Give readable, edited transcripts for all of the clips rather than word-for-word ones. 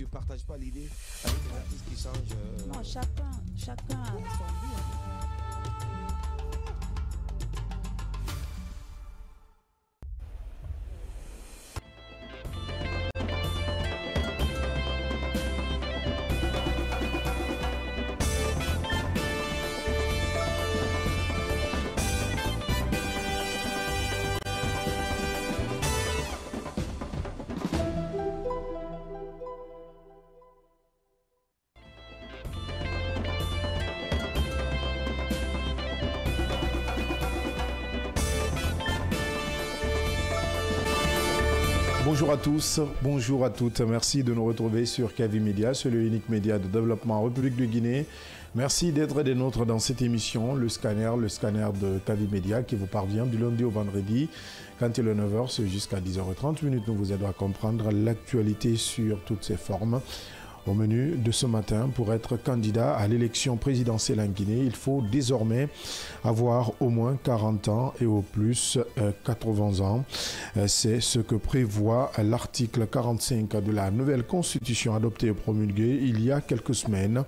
Tu partages pas l'idée avec les artistes qui changent Non, chacun a son vie. Bonjour à tous, bonjour à toutes. Merci de nous retrouver sur Kavi Média, c'est le unique média de développement en République de Guinée. Merci d'être des nôtres dans cette émission, le scanner de Kavi Média qui vous parvient du lundi au vendredi. Quand il est 9h, c'est jusqu'à 10h30. Nous vous aidons à comprendre l'actualité sur toutes ses formes. Au menu de ce matin, pour être candidat à l'élection présidentielle en Guinée, il faut désormais avoir au moins 40 ans et au plus 80 ans. C'est ce que prévoit l'article 45 de la nouvelle constitution adoptée et promulguée il y a quelques semaines.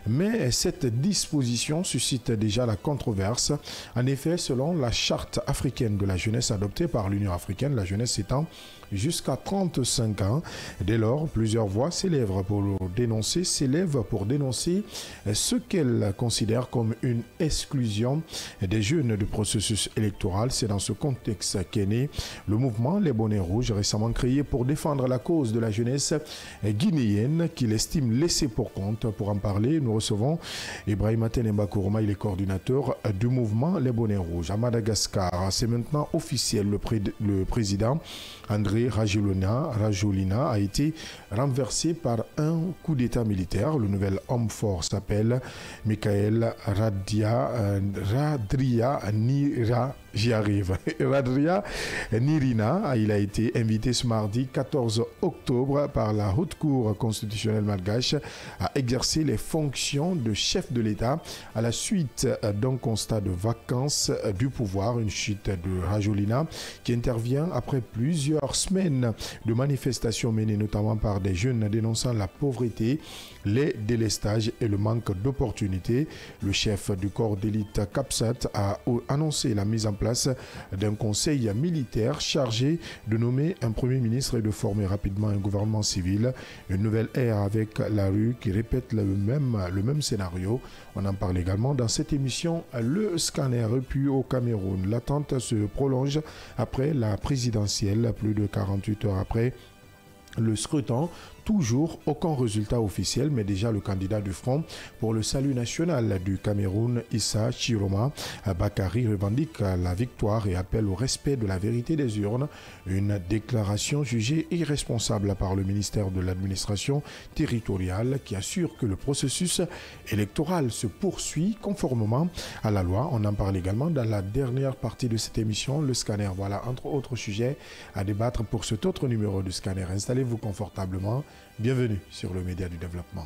Mais cette disposition suscite déjà la controverse. En effet, selon la charte africaine de la jeunesse adoptée par l'Union africaine, la jeunesse étant jusqu'à 35 ans. Dès lors, plusieurs voix s'élèvent pour dénoncer ce qu'elle considère comme une exclusion des jeunes du processus électoral. C'est dans ce contexte qu'est né le mouvement Les Bonnets Rouges, récemment créé pour défendre la cause de la jeunesse guinéenne qu'il estime laissée pour compte. Pour en parler, nous recevons Ibrahima Tenemba Kourouma, il est coordinateur du mouvement Les Bonnets Rouges. À Madagascar, c'est maintenant officiel, le président André Rajoelina a été renversé par un coup d'état militaire. Le nouvel homme fort s'appelle Michael Radria Nirina. Il a été invité ce mardi 14 octobre par la Haute Cour constitutionnelle malgache à exercer les fonctions de chef de l'État à la suite d'un constat de vacance du pouvoir, une chute de Rajoelina qui intervient après plusieurs semaines de manifestations menées notamment par des jeunes dénonçant la pauvreté, les délestages et le manque d'opportunités. Le chef du corps d'élite CAPSAT a annoncé la mise en place d'un conseil militaire chargé de nommer un premier ministre et de former rapidement un gouvernement civil. Une nouvelle ère avec la rue qui répète le même scénario. On en parle également dans cette émission. Le scanner. Et puis au Cameroun, l'attente se prolonge après la présidentielle, plus de 48 heures après le scrutin. Toujours aucun résultat officiel, mais déjà le candidat du Front pour le salut national du Cameroun, Issa Chiroma Bakari, revendique la victoire et appelle au respect de la vérité des urnes. Une déclaration jugée irresponsable par le ministère de l'administration territoriale qui assure que le processus électoral se poursuit conformément à la loi. On en parle également dans la dernière partie de cette émission, le scanner. Voilà, entre autres sujets à débattre pour cet autre numéro du scanner. Installez-vous confortablement. Bienvenue sur le média du développement.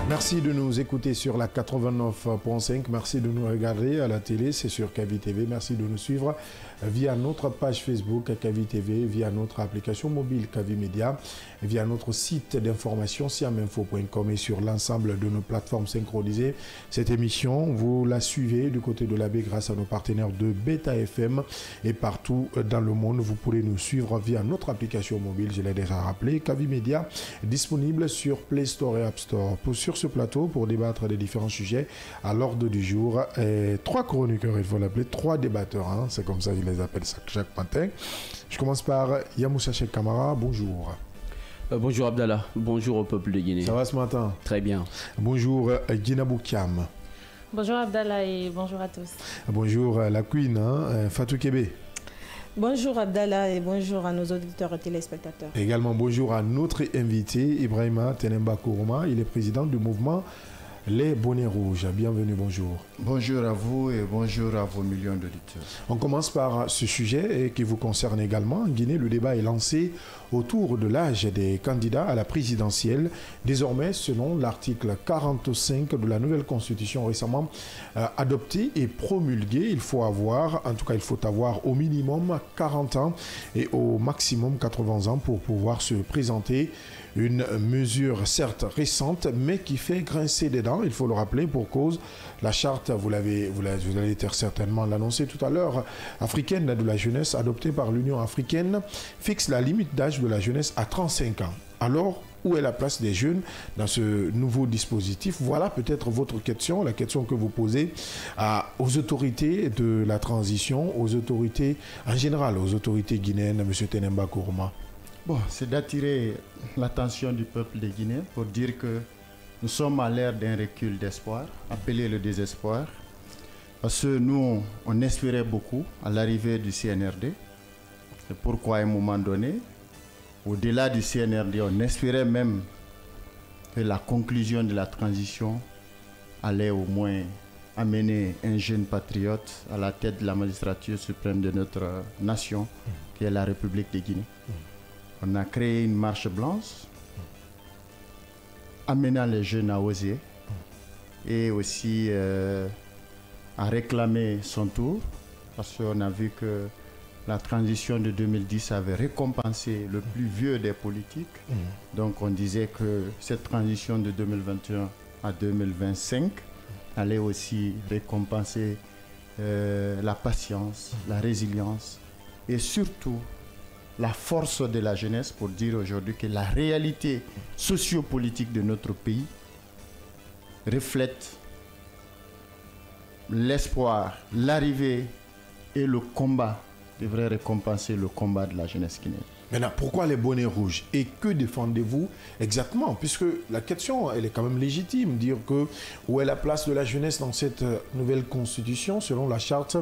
Merci de nous écouter sur la 89.5. Merci de nous regarder à la télé, c'est sur Kavi TV. Merci de nous suivre via notre page Facebook Kavi TV, via notre application mobile Kavi Média, via notre site d'information siaminfo.com et sur l'ensemble de nos plateformes synchronisées. Cette émission, vous la suivez du côté de la baie grâce à nos partenaires de Beta FM et partout dans le monde. Vous pourrez nous suivre via notre application mobile, je l'ai déjà rappelé, Kavi Média, disponible sur Play Store et App Store. Sur ce plateau, pour débattre des différents sujets à l'ordre du jour, trois chroniqueurs, il faut l'appeler, trois débatteurs, hein, c'est comme ça que je les appelle chaque matin. Je commence par Yamoussa Cheikh Kamara, bonjour. Bonjour Abdallah, bonjour au peuple de Guinée. Ça va ce matin? Très bien. Bonjour Gina Boukiam. Bonjour Abdallah et bonjour à tous. Bonjour la Queen, hein, Fatou Kébé. Bonjour Abdallah et bonjour à nos auditeurs et téléspectateurs. Également bonjour à notre invité Ibrahima Tenemba Kourouma. Il est président du mouvement Les Bonnets Rouges. Bienvenue, bonjour. Bonjour à vous et bonjour à vos millions d'auditeurs. On commence par ce sujet qui vous concerne également. En Guinée, le débat est lancé autour de l'âge des candidats à la présidentielle. Désormais, selon l'article 45 de la nouvelle constitution récemment adoptée et promulguée, il faut avoir au minimum 40 ans et au maximum 80 ans pour pouvoir se présenter. Une mesure certes récente, mais qui fait grincer des dents, il faut le rappeler, pour cause. La charte, vous allez certainement l'annoncer tout à l'heure, africaine de la jeunesse, adoptée par l'Union africaine, fixe la limite d'âge de la jeunesse à 35 ans. Alors, où est la place des jeunes dans ce nouveau dispositif? Voilà peut-être votre question, la question que vous posez aux autorités de la transition, aux autorités en général, aux autorités guinéennes, M. Tenemba Kourouma. Bon, c'est d'attirer l'attention du peuple de Guinée pour dire que nous sommes à l'ère d'un recul d'espoir, appelé le désespoir, parce que nous, on espérait beaucoup à l'arrivée du CNRD. C'est pourquoi à un moment donné, au-delà du CNRD, on espérait même que la conclusion de la transition allait au moins amener un jeune patriote à la tête de la magistrature suprême de notre nation, qui est la République de Guinée. On a créé une marche blanche, amenant les jeunes à oser et aussi à réclamer son tour, parce qu'on a vu que la transition de 2010 avait récompensé le plus vieux des politiques. Donc on disait que cette transition de 2021 à 2025 allait aussi récompenser la patience, la résilience et surtout la force de la jeunesse, pour dire aujourd'hui que la réalité sociopolitique de notre pays reflète l'espoir, l'arrivée et le combat devrait récompenser le combat de la jeunesse guinéenne. Maintenant, pourquoi les bonnets rouges et que défendez-vous exactement? Puisque la question, elle est quand même légitime. Dire que où est la place de la jeunesse dans cette nouvelle constitution, selon la charte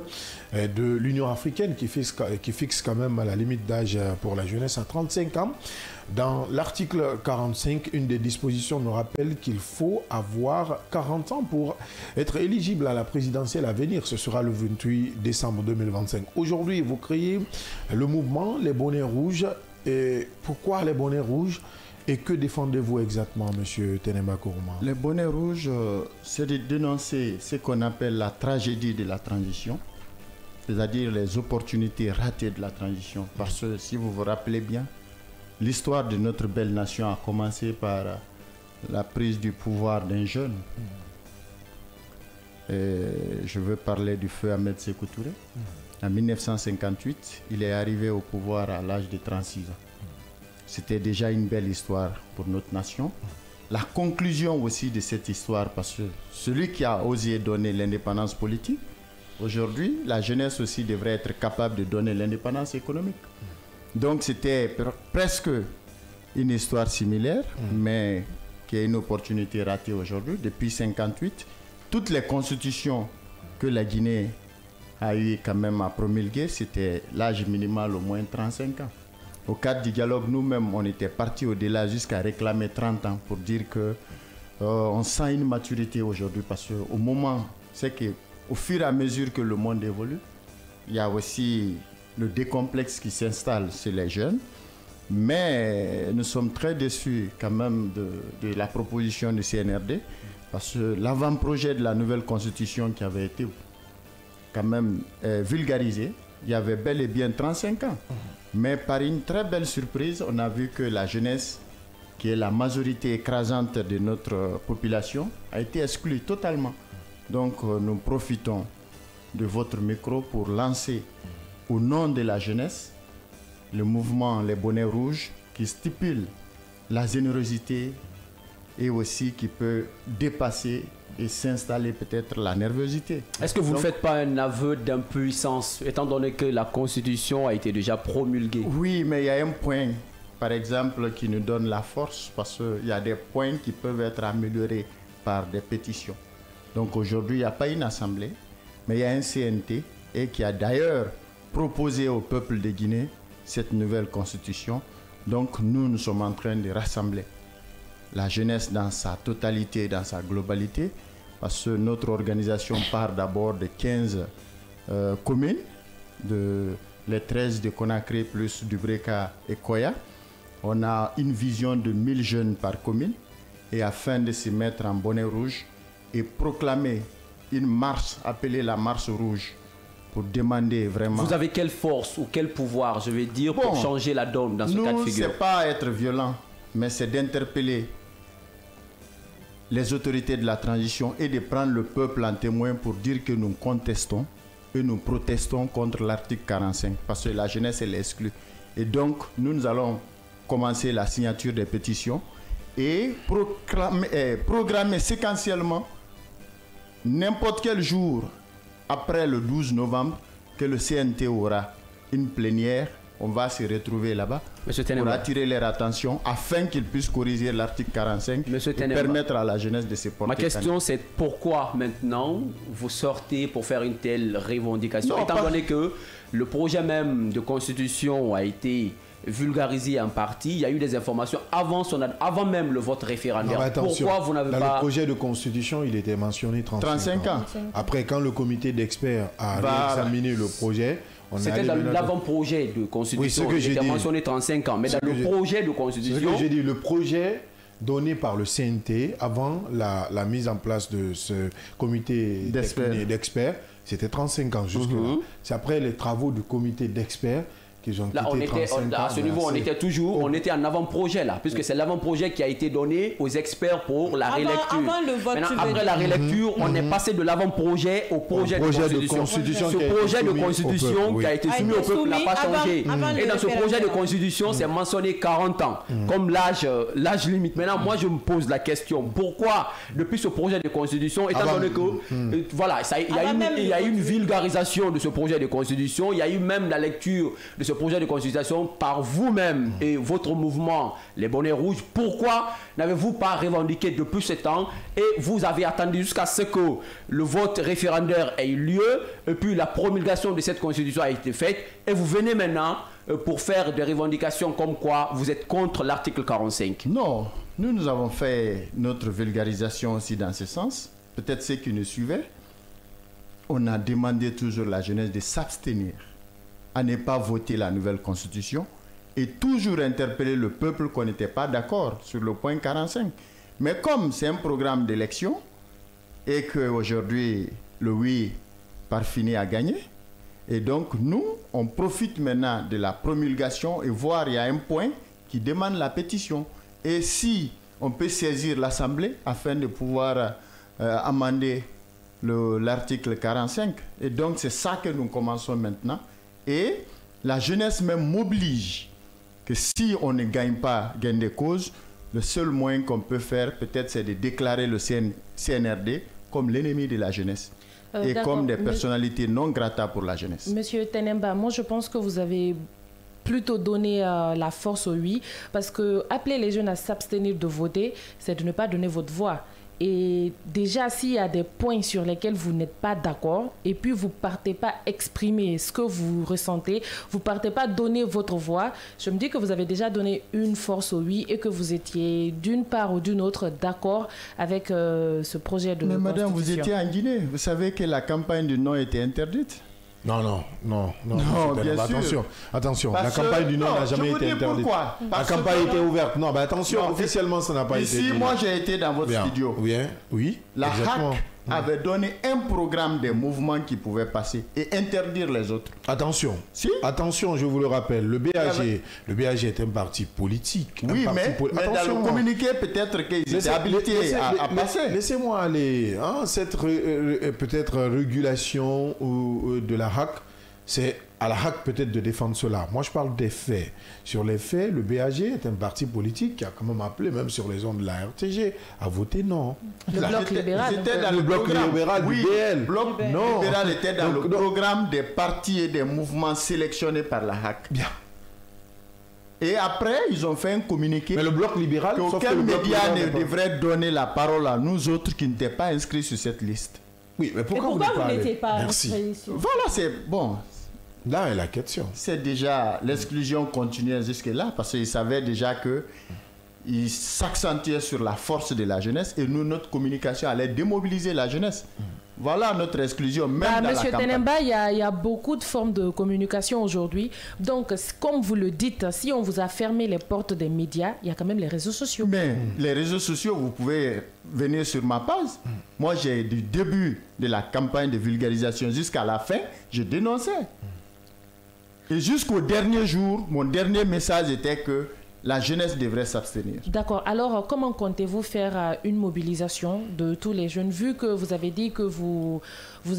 de l'Union africaine qui fixe quand même la limite d'âge pour la jeunesse à 35 ans. Dans l'article 45, une des dispositions nous rappelle qu'il faut avoir 40 ans pour être éligible à la présidentielle à venir. Ce sera le 28 décembre 2025. Aujourd'hui, vous créez le mouvement Les Bonnets Rouges. Et pourquoi les bonnets rouges et que défendez-vous exactement, M. Tenemba Kourouma? Les bonnets rouges, c'est de dénoncer ce qu'on appelle la tragédie de la transition, c'est-à-dire les opportunités ratées de la transition. Parce que si vous vous rappelez bien, l'histoire de notre belle nation a commencé par la prise du pouvoir d'un jeune. Et je veux parler du feu Ahmed Sékou Touré. En 1958, il est arrivé au pouvoir à l'âge de 36 ans. C'était déjà une belle histoire pour notre nation. La conclusion aussi de cette histoire, parce que celui qui a osé donner l'indépendance politique, aujourd'hui, la jeunesse aussi devrait être capable de donner l'indépendance économique. Donc c'était presque une histoire similaire, mais qui est une opportunité ratée aujourd'hui. Depuis 1958, toutes les constitutions que la Guinée a eu quand même à promulguer, c'était l'âge minimal au moins 35 ans. Au cadre du dialogue, nous-mêmes, on était partis au-delà jusqu'à réclamer 30 ans pour dire que on sent une maturité aujourd'hui, parce qu'au moment, c'est qu'au fur et à mesure que le monde évolue, il y a aussi le décomplexe qui s'installe chez les jeunes. Mais nous sommes très déçus quand même de la proposition du CNRD, parce que l'avant-projet de la nouvelle constitution qui avait été quand même vulgarisé, il y avait bel et bien 35 ans. Mais par une très belle surprise, on a vu que la jeunesse, qui est la majorité écrasante de notre population, a été exclue totalement. Donc nous profitons de votre micro pour lancer au nom de la jeunesse le mouvement Les Bonnets Rouges, qui stipule la générosité et aussi qui peut dépasser et s'installer peut-être la nervosité. Est-ce que vous ne faites pas un aveu d'impuissance, étant donné que la Constitution a été déjà promulguée? Oui, mais il y a un point, par exemple, qui nous donne la force, parce qu'il y a des points qui peuvent être améliorés par des pétitions. Donc aujourd'hui, il n'y a pas une assemblée, mais il y a un CNT et qui a d'ailleurs proposer au peuple de Guinée cette nouvelle constitution. Donc nous sommes en train de rassembler la jeunesse dans sa totalité, dans sa globalité, parce que notre organisation part d'abord de 15 communes, les 13 de Conakry plus du Breka et Koya. On a une vision de 1000 jeunes par commune, et afin de se mettre en bonnet rouge et proclamer une marche appelée la marche rouge pour demander vraiment... Vous avez quelle force ou quel pouvoir, je vais dire, pour changer la donne dans ce cas de figure? C'est pas être violent, mais c'est d'interpeller les autorités de la transition et de prendre le peuple en témoin pour dire que nous contestons et nous protestons contre l'article 45, parce que la jeunesse elle est exclue. Et donc nous allons commencer la signature des pétitions et programmer séquentiellement n'importe quel jour après le 12 novembre que le CNT aura une plénière. On va se retrouver là-bas pour attirer leur attention afin qu'ils puissent corriger l'article 45 et permettre à la jeunesse de se porter. Ma question c'est pourquoi maintenant vous sortez pour faire une telle revendication, étant donné que le projet même de constitution a été vulgarisé en partie, il y a eu des informations avant même le vote référendaire. Pourquoi vous n'avez pas... Dans le projet de constitution, il était mentionné 35 ans. Après, quand le comité d'experts a réexaminé le projet... C'était dans l'avant-projet de constitution, il était mentionné 35 ans, mais dans le projet de constitution... C'est ce que j'ai dit, le projet donné par le CNT avant la mise en place de ce comité d'experts, c'était 35 ans jusque-là. C'est après les travaux du comité d'experts qu'ils ont quitté 35 ans. À ce niveau, on était en avant-projet là, puisque c'est l'avant-projet qui a été donné aux experts pour la relecture. Après la relecture, on est passé de l'avant-projet au projet de constitution. Ce projet de constitution qui a été soumis au peuple n'a pas changé. Et dans ce projet de constitution, c'est mentionné 40 ans comme l'âge limite. Maintenant, moi, je me pose la question, pourquoi depuis ce projet de constitution, étant donné que voilà, il y a eu une vulgarisation de ce projet de constitution, il y a eu même la lecture de ce projet de constitution par vous-même et votre mouvement, les bonnets rouges, pourquoi n'avez-vous pas revendiqué depuis ce temps et vous avez attendu jusqu'à ce que le vote référendaire ait eu lieu et puis la promulgation de cette constitution a été faite et vous venez maintenant pour faire des revendications comme quoi vous êtes contre l'article 45? Non, nous avons fait notre vulgarisation aussi dans ce sens. Peut-être ceux qui nous suivaient, on a demandé toujours à la jeunesse de s'abstenir à ne pas voter la nouvelle constitution et toujours interpeller le peuple qu'on n'était pas d'accord sur le point 45. Mais comme c'est un programme d'élection et qu'aujourd'hui le oui par fini a gagné, et donc nous, on profite maintenant de la promulgation et voir il y a un point qui demande la pétition. Et si on peut saisir l'Assemblée afin de pouvoir amender l'article 45. Et donc c'est ça que nous commençons maintenant. Et la jeunesse même m'oblige que si on ne gagne pas gain de cause, le seul moyen qu'on peut faire peut-être c'est de déclarer le CNRD comme l'ennemi de la jeunesse et comme des personnalités non grata pour la jeunesse. Monsieur Tenemba, moi je pense que vous avez plutôt donné la force au oui, parce que appeler les jeunes à s'abstenir de voter, c'est de ne pas donner votre voix. Et déjà, s'il y a des points sur lesquels vous n'êtes pas d'accord, et puis vous ne partez pas exprimer ce que vous ressentez, vous ne partez pas donner votre voix, je me dis que vous avez déjà donné une force au oui et que vous étiez d'une part ou d'une autre d'accord avec ce projet de constitution. Mais madame, vous étiez en Guinée, vous savez que la campagne du non était interdite? Non, bien sûr. Attention, la campagne du non n'a jamais été interdite. Pourquoi? La campagne était ouverte. Non, attention, officiellement, ça n'a pas été. Ici, moi, j'ai été dans votre studio. Oui, la HAC avait donné un programme des mouvements qui pouvaient passer et interdire les autres. Attention, attention, je vous le rappelle, le BAG est un parti politique. Oui, mais dans le communiqué, peut-être qu'ils étaient habilités à passer. Laissez-moi aller. Cette peut-être régulation de la HAC, c'est à la HAC peut-être de défendre cela. Moi, je parle des faits. Sur les faits, le BAG est un parti politique qui a quand même appelé, même sur les ondes de la RTG, à voter non. Le bloc libéral. C'était dans le bloc libéral du BL. Le bloc libéral était dans le programme des partis et des mouvements sélectionnés par la HAC. Bien. Et après, ils ont fait un communiqué. Mais le bloc libéral, aucun média ne devrait donner la parole à nous autres qui n'étaient pas inscrits sur cette liste. Oui, mais pourquoi vous n'étiez pas inscrits? Voilà, c'est bon. Là est la question. C'est déjà l'exclusion continuait jusque-là parce qu'ils savaient déjà qu'ils s'accentuaient sur la force de la jeunesse et nous, notre communication allait démobiliser la jeunesse. Voilà notre exclusion, même dans Monsieur la campagne. Tenemba, il y a beaucoup de formes de communication aujourd'hui. Donc, comme vous le dites, si on vous a fermé les portes des médias, il y a quand même les réseaux sociaux. Mais les réseaux sociaux, vous pouvez venir sur ma page. Moi, j'ai du début de la campagne de vulgarisation jusqu'à la fin, je dénonçais. Et jusqu'au dernier jour, mon dernier message était que la jeunesse devrait s'abstenir. D'accord. Alors, comment comptez-vous faire une mobilisation de tous les jeunes, vu que vous avez dit que vous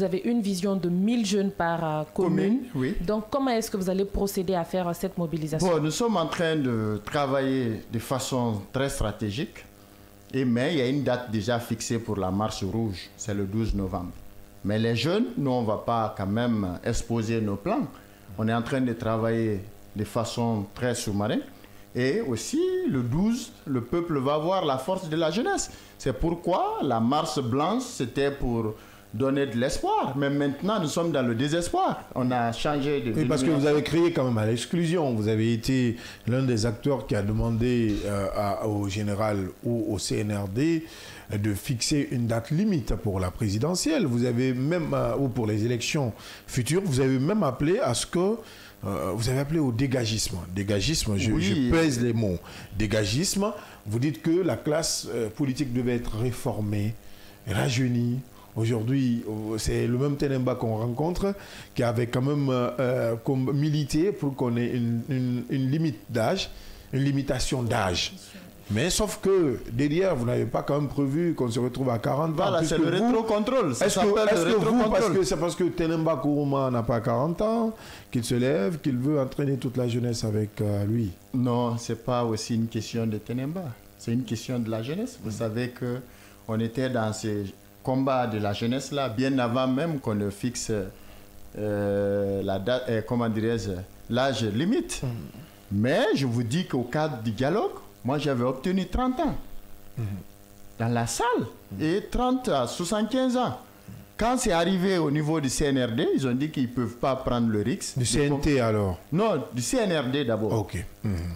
avez une vision de 1000 jeunes par commune. Oui. Donc, comment est-ce que vous allez procéder à faire cette mobilisation? Bon, nous sommes en train de travailler de façon très stratégique. Mais il y a une date déjà fixée pour la marche rouge, c'est le 12 novembre. Mais les jeunes, nous, on ne va pas quand même exposer nos plans. On est en train de travailler de façon très sous-marine. Et aussi, le 12, le peuple va voir la force de la jeunesse. C'est pourquoi la marche blanche, c'était pour donner de l'espoir. Mais maintenant, nous sommes dans le désespoir. On a changé de... Oui, parce que vous avez crié quand même à l'exclusion. Vous avez été l'un des acteurs qui a demandé au général ou au CNRD de fixer une date limite pour la présidentielle. Vous avez même, ou pour les élections futures, vous avez même appelé à ce que... vous avez appelé au dégagisme. Dégagisme, je pèse les mots. Dégagisme, vous dites que la classe politique devait être réformée, rajeunie. Aujourd'hui, c'est le même Tenemba qu'on rencontre qui avait quand même comme milité pour qu'on ait une limite d'âge, une limitation d'âge. Mais sauf que derrière, vous n'avez pas quand même prévu qu'on se retrouve à 40 ans. Voilà, c'est le rétro-contrôle. Est-ce que vous, c'est parce que Tenemba Kourouma n'a pas 40 ans, qu'il se lève, qu'il veut entraîner toute la jeunesse avec lui? Non, ce n'est pas aussi une question de Tenemba. C'est une question de la jeunesse. Vous savez qu'on était dans ces combats de la jeunesse là, bien avant même qu'on ne fixe la date, comment dirais-je, l'âge limite. Mais je vous dis qu'au cadre du dialogue, moi, j'avais obtenu 30 ans dans la salle et 30 à 75 ans. Quand c'est arrivé au niveau du CNRD, ils ont dit qu'ils ne peuvent pas prendre le risque. Du CNT alors? Non, du CNRD d'abord. Ok.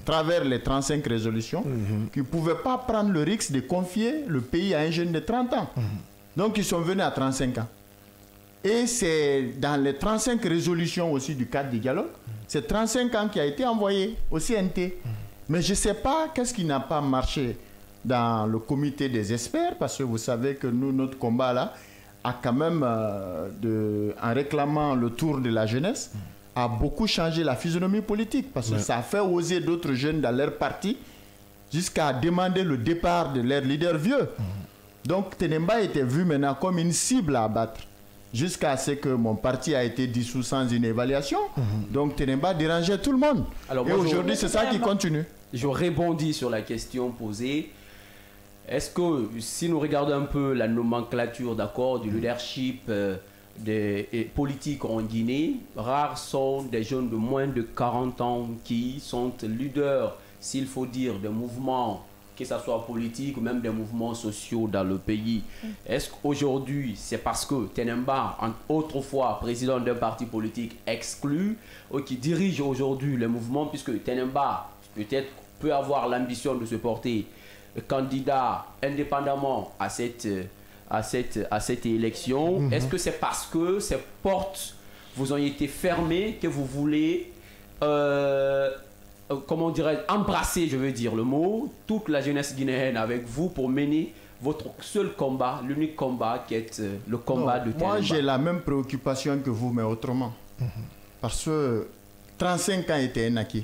Travers les 35 résolutions, qu'ils ne pouvaient pas prendre le risque de confier le pays à un jeune de 30 ans. Donc, ils sont venus à 35 ans. Et c'est dans les 35 résolutions aussi du cadre du dialogue, c'est 35 ans qui a été envoyé au CNT. Mais je ne sais pas qu'est-ce qui n'a pas marché dans le comité des experts, parce que vous savez que nous, notre combat là, a quand même, en réclamant le tour de la jeunesse, a beaucoup changé la physionomie politique, parce que ça a fait oser d'autres jeunes dans leur parti, jusqu'à demander le départ de leur leader vieux. Donc Tenemba était vu maintenant comme une cible à abattre, jusqu'à ce que mon parti a été dissous sans une évaluation. Donc Tenemba dérangeait tout le monde. Alors, et aujourd'hui, c'est ça qui continue. Je rebondis sur la question posée. Est-ce que si nous regardons un peu la nomenclature du leadership des politiques en Guinée, rares sont des jeunes de moins de 40 ans qui sont leaders, s'il faut dire, des mouvements, que ce soit politique ou même des mouvements sociaux dans le pays. Est-ce qu'aujourd'hui, c'est parce que Tenemba, autrefois président d'un parti politique exclu, qui dirige aujourd'hui les mouvements, puisque Tenemba peut-être peut avoir l'ambition de se porter candidat indépendamment à cette élection. Est-ce que c'est parce que ces portes vous ont été fermées que vous voulez comment dirais-je, embrasser, je veux dire le mot, toute la jeunesse guinéenne avec vous pour mener votre seul combat, l'unique combat qui est le combat de Tenemba? Moi, j'ai la même préoccupation que vous, mais autrement. Parce que 35 ans était un acquis.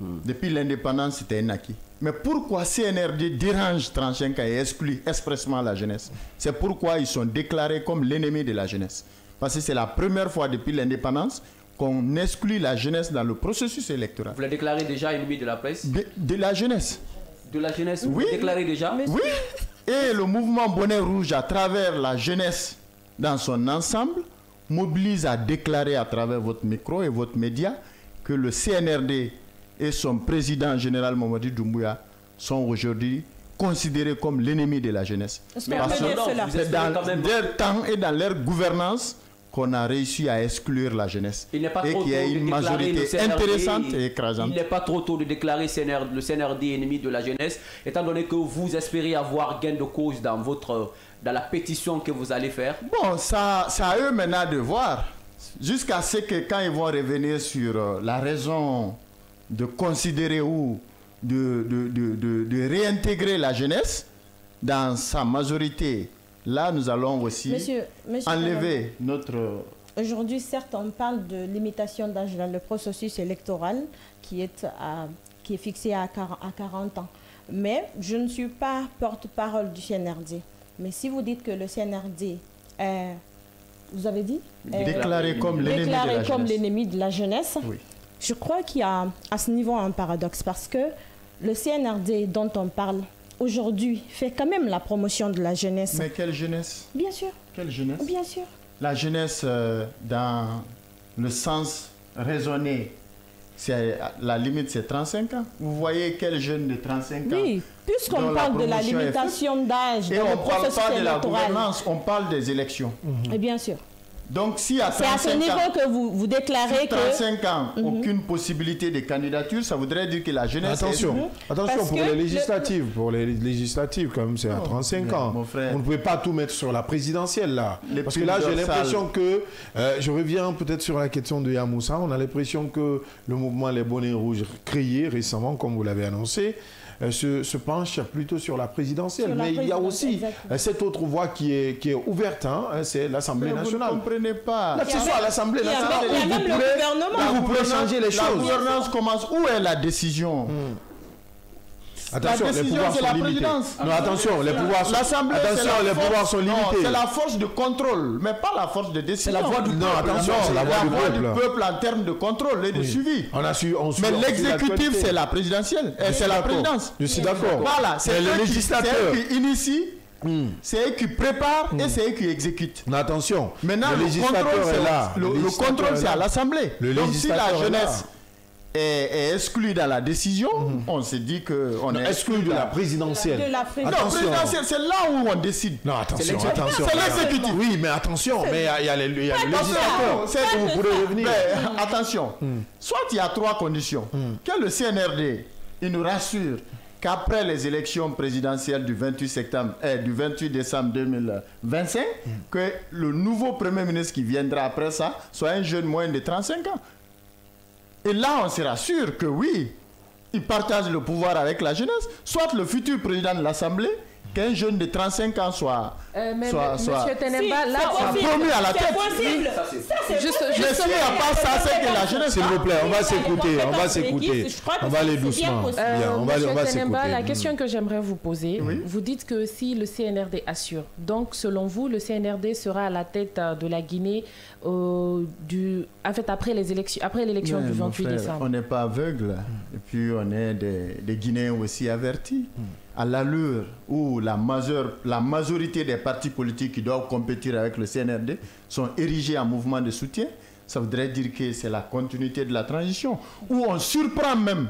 Depuis l'indépendance, c'était un acquis. Mais pourquoi CNRD dérange 35 ans et exclut expressément la jeunesse? C'est pourquoi ils sont déclarés comme l'ennemi de la jeunesse. Parce que c'est la première fois depuis l'indépendance qu'on exclut la jeunesse dans le processus électoral. Vous la déclarez déjà ennemi de la presse? De la jeunesse. De la jeunesse, vous oui. Vous déclarez déjà? Oui. Et le mouvement Bonnet Rouge, à travers la jeunesse dans son ensemble, mobilise à déclarer à travers votre micro et votre média que le CNRD et son président général Mamadi Doumbouya sont aujourd'hui considérés comme l'ennemi de la jeunesse. Mais parce que c'est dans leur temps et dans leur gouvernance qu'on a réussi à exclure la jeunesse. Il n'est pas et trop qu'il y a une majorité intéressante et écrasante. Il n'est pas trop tôt de déclarer le CNRD ennemi de la jeunesse, étant donné que vous espérez avoir gain de cause dans la pétition que vous allez faire. Bon, ça à eux maintenant de voir. Jusqu'à ce que quand ils vont revenir sur la raison de considérer ou de réintégrer la jeunesse dans sa majorité, là nous allons aussi Monsieur enlever notre... Aujourd'hui, certes, on parle de limitation d'âge dans le processus électoral qui est fixé à 40 ans. Mais je ne suis pas porte-parole du CNRD. Mais si vous dites que le CNRD est, vous avez dit déclaré comme l'ennemi de la jeunesse, oui. Je crois qu'il y a à ce niveau un paradoxe parce que le CNRD dont on parle aujourd'hui fait quand même la promotion de la jeunesse. Mais quelle jeunesse? Bien sûr. Quelle jeunesse? Bien sûr. La jeunesse, dans le sens raisonné, la limite c'est 35 ans. Vous voyez quel jeune de 35 ans? Oui, puisqu'on parle de la limitation d'âge dans le processus électoral. Et on ne parle pas de la gouvernance, on parle des élections. Et bien sûr. Donc si à 35 ans, c'est à ce niveau que vous déclarez que... 35 ans, aucune possibilité de candidature, ça voudrait dire que la jeunesse... Attention, pour les législatives, quand même, c'est à 35 ans. Mon frère. On ne pouvait pas tout mettre sur la présidentielle, là. Parce que là, j'ai l'impression que... je reviens peut-être sur la question de Yamoussa. On a l'impression que le mouvement Les Bonnets Rouges, créé récemment, comme vous l'avez annoncé, se penche plutôt sur la présidentielle. Mais il y a aussi cette autre voie qui est ouverte, hein, c'est l'Assemblée nationale. Vous ne comprenez pas. Là, c'est ça, l'Assemblée nationale. Il y a même le gouvernement. Vous pouvez changer les choses. La gouvernance commence. Où est la décision? Attention, les pouvoirs sont limités. Non, attention, les pouvoirs sont limités. C'est la force de contrôle, mais pas la force de décision. C'est la voix du peuple. Non, attention, c'est la voix du peuple en termes de contrôle et de suivi. Mais l'exécutif, c'est la présidentielle. C'est la présidence. Je suis d'accord. Voilà, c'est le législateur. C'est eux qui initie, c'est eux qui préparent et c'est eux qui exécutent. Mais attention, maintenant, le législateur est là. Le contrôle, c'est à l'Assemblée. Donc si la jeunesse est exclu dans la décision, on se dit qu'on est exclu de la présidentielle. Non, présidentielle, c'est là où on décide. Non, attention. C'est l'exécutif. Oui, mais attention, mais il y a le législateur. Vous pourrez revenir. Attention, soit il y a 3 conditions. Que le CNRD, il nous rassure qu'après les élections présidentielles du 28 décembre 2025, que le nouveau Premier ministre qui viendra après ça soit un jeune moins de 35 ans. Et là, on sera sûr que oui, il partage le pouvoir avec la jeunesse, soit le futur président de l'Assemblée, qu'un jeune de 35 ans soit Monsieur Tenemba, là, promu à la tête. C'est possible. Mais s'il n'y a pas ça, c'est que la jeunesse... S'il vous plaît, on va s'écouter. On va aller doucement. Monsieur Tenemba, la question que j'aimerais vous poser, vous dites que si le CNRD assure, donc selon vous, le CNRD sera à la tête de la Guinée après l'élection du 28 décembre. On n'est pas aveugle, et puis on est des Guinéens aussi avertis. À l'allure où la majorité des partis politiques qui doivent compétir avec le CNRD sont érigés en mouvement de soutien, ça voudrait dire que c'est la continuité de la transition, où on surprend même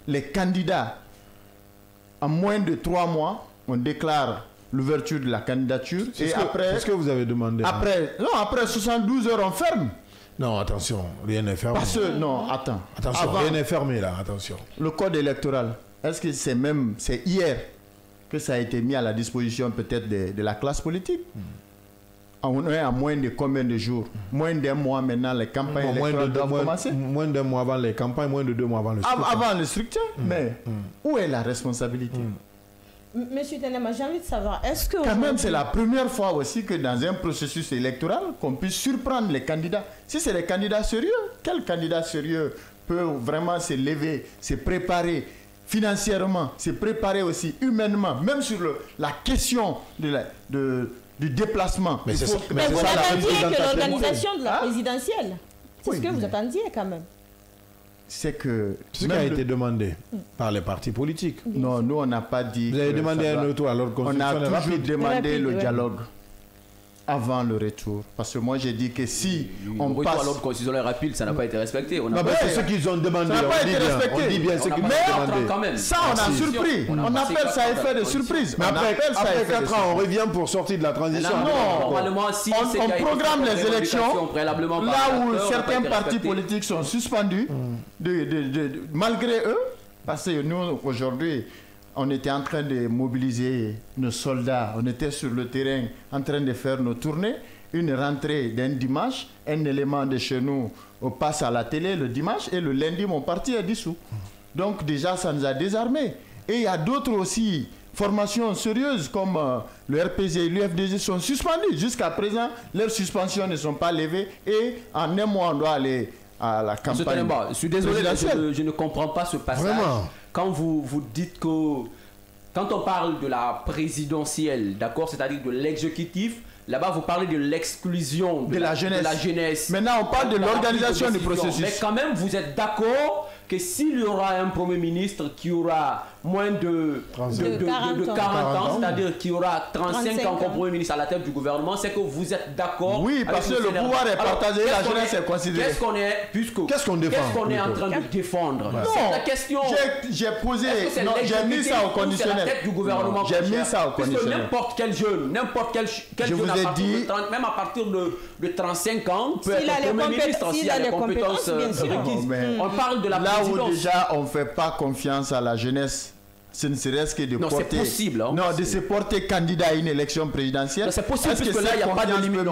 les candidats. En moins de 3 mois, on déclare l'ouverture de la candidature. C'est ce que vous avez demandé. Après 72 heures, on ferme. Non, attention, rien n'est fermé. Attention, rien n'est fermé là, attention. Le code électoral, est-ce que c'est hier que ça a été mis à la disposition peut-être de la classe politique? On est à moins de combien de jours? Moins d'un mois maintenant, les campagnes électorales doivent commencer. Moins d'un mois avant les campagnes, moins de 2 mois avant le scrutin. Avant le scrutin, mais où est la responsabilité? Monsieur Tenema, j'ai envie de savoir, est-ce que... Quand même, c'est la première fois aussi que dans un processus électoral, qu'on puisse surprendre les candidats. Si c'est des candidats sérieux, quel candidat sérieux peut vraiment se lever, se préparer financièrement, se préparer aussi humainement, même sur la question du déplacement. Mais vous attendiez que l'organisation de la présidentielle, c'est ce que vous attendiez quand même. C'est que... Ce qui a été demandé par les partis politiques. Non, nous on n'a pas dit... Vous avez demandé un retour à l'ordre constitutionnel. On a toujours demandé le dialogue. avant le retour. Parce que moi, j'ai dit que si on retour passe... à l'ordre constitutionnel rapide, ça n'a pas été respecté. Non, mais c'est ce qu'ils ont demandé. Ça n'a pas été respecté. On dit bien ce qu'ils ont demandé. Quand même. Ça, on a surpris. On appelle ça effet de surprise. Mais après 4 ans, on revient pour sortir de la transition. Non, normalement, si on programme les élections là où certains partis politiques sont suspendus, malgré eux, parce que nous, aujourd'hui, on était en train de mobiliser nos soldats, on était sur le terrain en train de faire nos tournées. Une rentrée d'un dimanche, un élément de chez nous passe à la télé le dimanche et le lundi, mon parti est dissous. Donc déjà, ça nous a désarmés. Et il y a d'autres aussi formations sérieuses comme le RPG et l'UFDG sont suspendues. Jusqu'à présent, leurs suspensions ne sont pas levées et en un mois, on doit aller à la campagne. Je suis désolé, je ne comprends pas ce passage. Vraiment? Quand vous dites que... Quand on parle de la présidentielle, d'accord, c'est-à-dire de l'exécutif, là-bas, vous parlez de l'exclusion de la jeunesse. Maintenant, on parle de l'organisation du processus. Mais quand même, vous êtes d'accord que s'il y aura un Premier ministre qui aura moins de 40 ans, c'est-à-dire qui aura 35 ans comme Premier ministre à la tête du gouvernement, c'est que vous êtes d'accord. Oui, parce que le pouvoir est partagé, la jeunesse est considérée. Qu'est-ce qu'on défend? Qu'est-ce qu'on est en train de défendre? Non, c'est la question. J'ai posé, j'ai mis ça au conditionnel. La tête du gouvernement. J'ai mis ça au conditionnel. N'importe quel jeune, je vous ai dit, même à partir de 35 ans, peut être Premier ministre s'il a les compétences requises. On parle de la là où déjà on ne fait pas confiance à la jeunesse, ce ne serait-ce que de porter... possible, hein, non, de se porter candidat à une élection présidentielle. C'est possible parce que là, il n'y a pas de limite.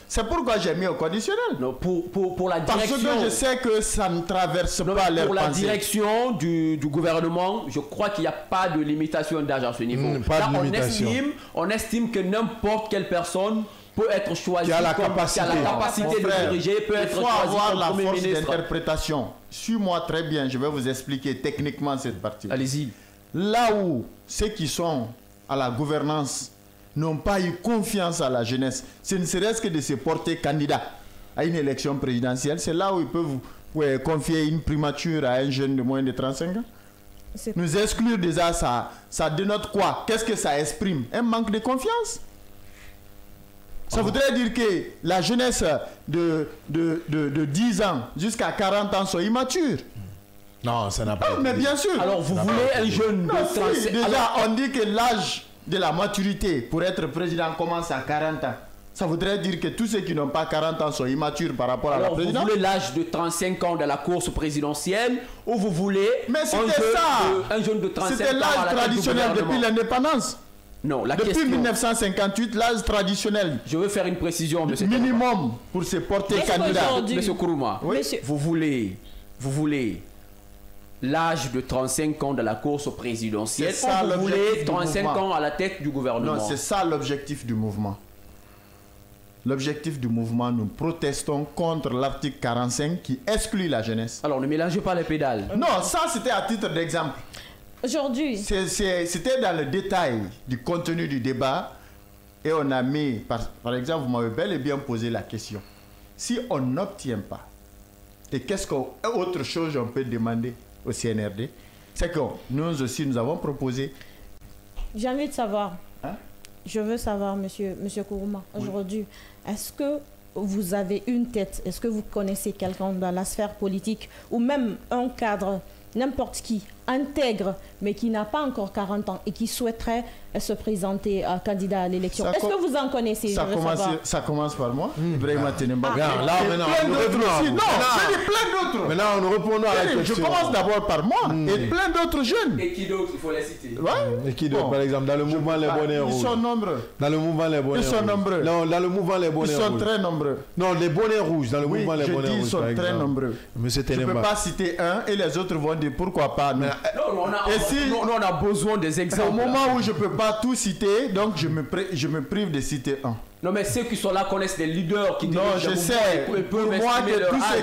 C'est pourquoi j'ai mis au conditionnel. Non, pour la direction... Parce que je sais que ça ne traverse pas leur pour la pensée. Direction du gouvernement, je crois qu'il n'y a pas de limitation d'âge à ce niveau. Là, on estime que n'importe quelle personne peut être choisi, qui a la capacité de diriger, peut être choisi. Il faut avoir la force d'interprétation. Suis-moi très bien, je vais vous expliquer techniquement cette partie. Allez-y. Là où ceux qui sont à la gouvernance n'ont pas eu confiance à la jeunesse, ce ne serait-ce que de se porter candidat à une élection présidentielle, c'est là où ils peuvent confier une primature à un jeune de moins de 35 ans. Nous exclure déjà, ça dénote quoi? Qu'est-ce que ça exprime? Un manque de confiance. Ça voudrait dire que la jeunesse de 10 ans jusqu'à 40 ans sont immatures. Non, ça n'a pas été. Mais bien sûr. Alors vous voulez un jeune de 35 ans. Déjà, on dit que l'âge de la maturité pour être président commence à 40 ans. Ça voudrait dire que tous ceux qui n'ont pas 40 ans sont immatures par rapport à la présidence. Vous voulez l'âge de 35 ans de la course présidentielle ou vous voulez un jeune de 35 ans? C'était l'âge traditionnel depuis l'indépendance. Non, depuis 1958, l'âge traditionnel. Je veux faire une précision, monsieur. Minimum pour se porter candidat. Monsieur Kourouma, vous voulez l'âge de 35 ans de la course présidentielle ou vous voulez 35 ans à la tête du gouvernement? Non, c'est ça l'objectif du mouvement. L'objectif du mouvement, nous protestons contre l'article 45 qui exclut la jeunesse. Alors ne mélangez pas les pédales. Non, ça c'était à titre d'exemple. Aujourd'hui, c'était dans le détail du contenu du débat et on a mis, par exemple, vous m'avez bel et bien posé la question. Si on n'obtient pas, et autre chose on peut demander au CNRD, c'est que nous aussi nous avons proposé. J'ai envie de savoir, je veux savoir, monsieur Kourouma, aujourd'hui, est-ce que vous avez une tête, est-ce que vous connaissez quelqu'un dans la sphère politique ou même un cadre, n'importe qui, intègre, mais qui n'a pas encore 40 ans et qui souhaiterait se présenter candidat à l'élection? Est-ce que vous en connaissez? Ça commence par moi. Ibrahima Tenemba. Là, maintenant, plein d'autres. Maintenant, nous répondons à la question. Je commence d'abord par moi et plein d'autres jeunes. Et qui d'autre? Il faut les citer. Et qui d'autre, par exemple, dans le mouvement Les Bonnets Rouges? Ils sont nombreux. Dans le mouvement Les Bonnets Rouges. Ils sont nombreux. Non, dans le mouvement Les Bonnets Rouges. Ils sont très nombreux. Non, les Bonnets Rouges, dans le mouvement Les Bonnets Rouges. Ils sont très nombreux. Monsieur Je ne Tenemba. peux pas citer un et les autres vont dire pourquoi pas. Non, on a besoin des exemples. Au moment où je ne peux pas tout citer, donc je me prive de citer un. Non, mais ceux qui sont là connaissent des leaders qui non, je sais. Pour moi, que tous ceux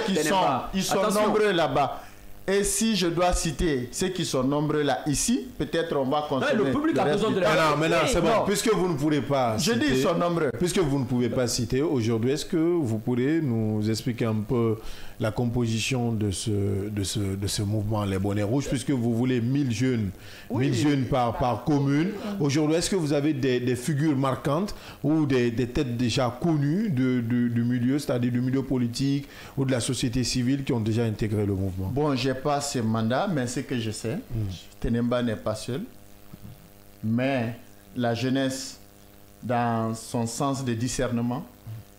qui sont nombreux là-bas. Et si je dois citer ceux qui sont nombreux là, ici, peut-être on va consommer... Le public a besoin de la... Maintenant, c'est bon. Puisque vous ne pourrez pas citer... Je dis ils sont nombreux. Puisque vous ne pouvez pas citer aujourd'hui, est-ce que vous pourrez nous expliquer un peu la composition de ce mouvement, les bonnets rouges, puisque vous voulez 1000 jeunes, 1000 jeunes par commune. Aujourd'hui, est-ce que vous avez des figures marquantes ou des têtes déjà connues du milieu, c'est-à-dire du milieu politique ou de la société civile qui ont déjà intégré le mouvement? Bon, je n'ai pas ce mandat, mais ce que je sais, Tenemba n'est pas seul. Mais la jeunesse, dans son sens de discernement,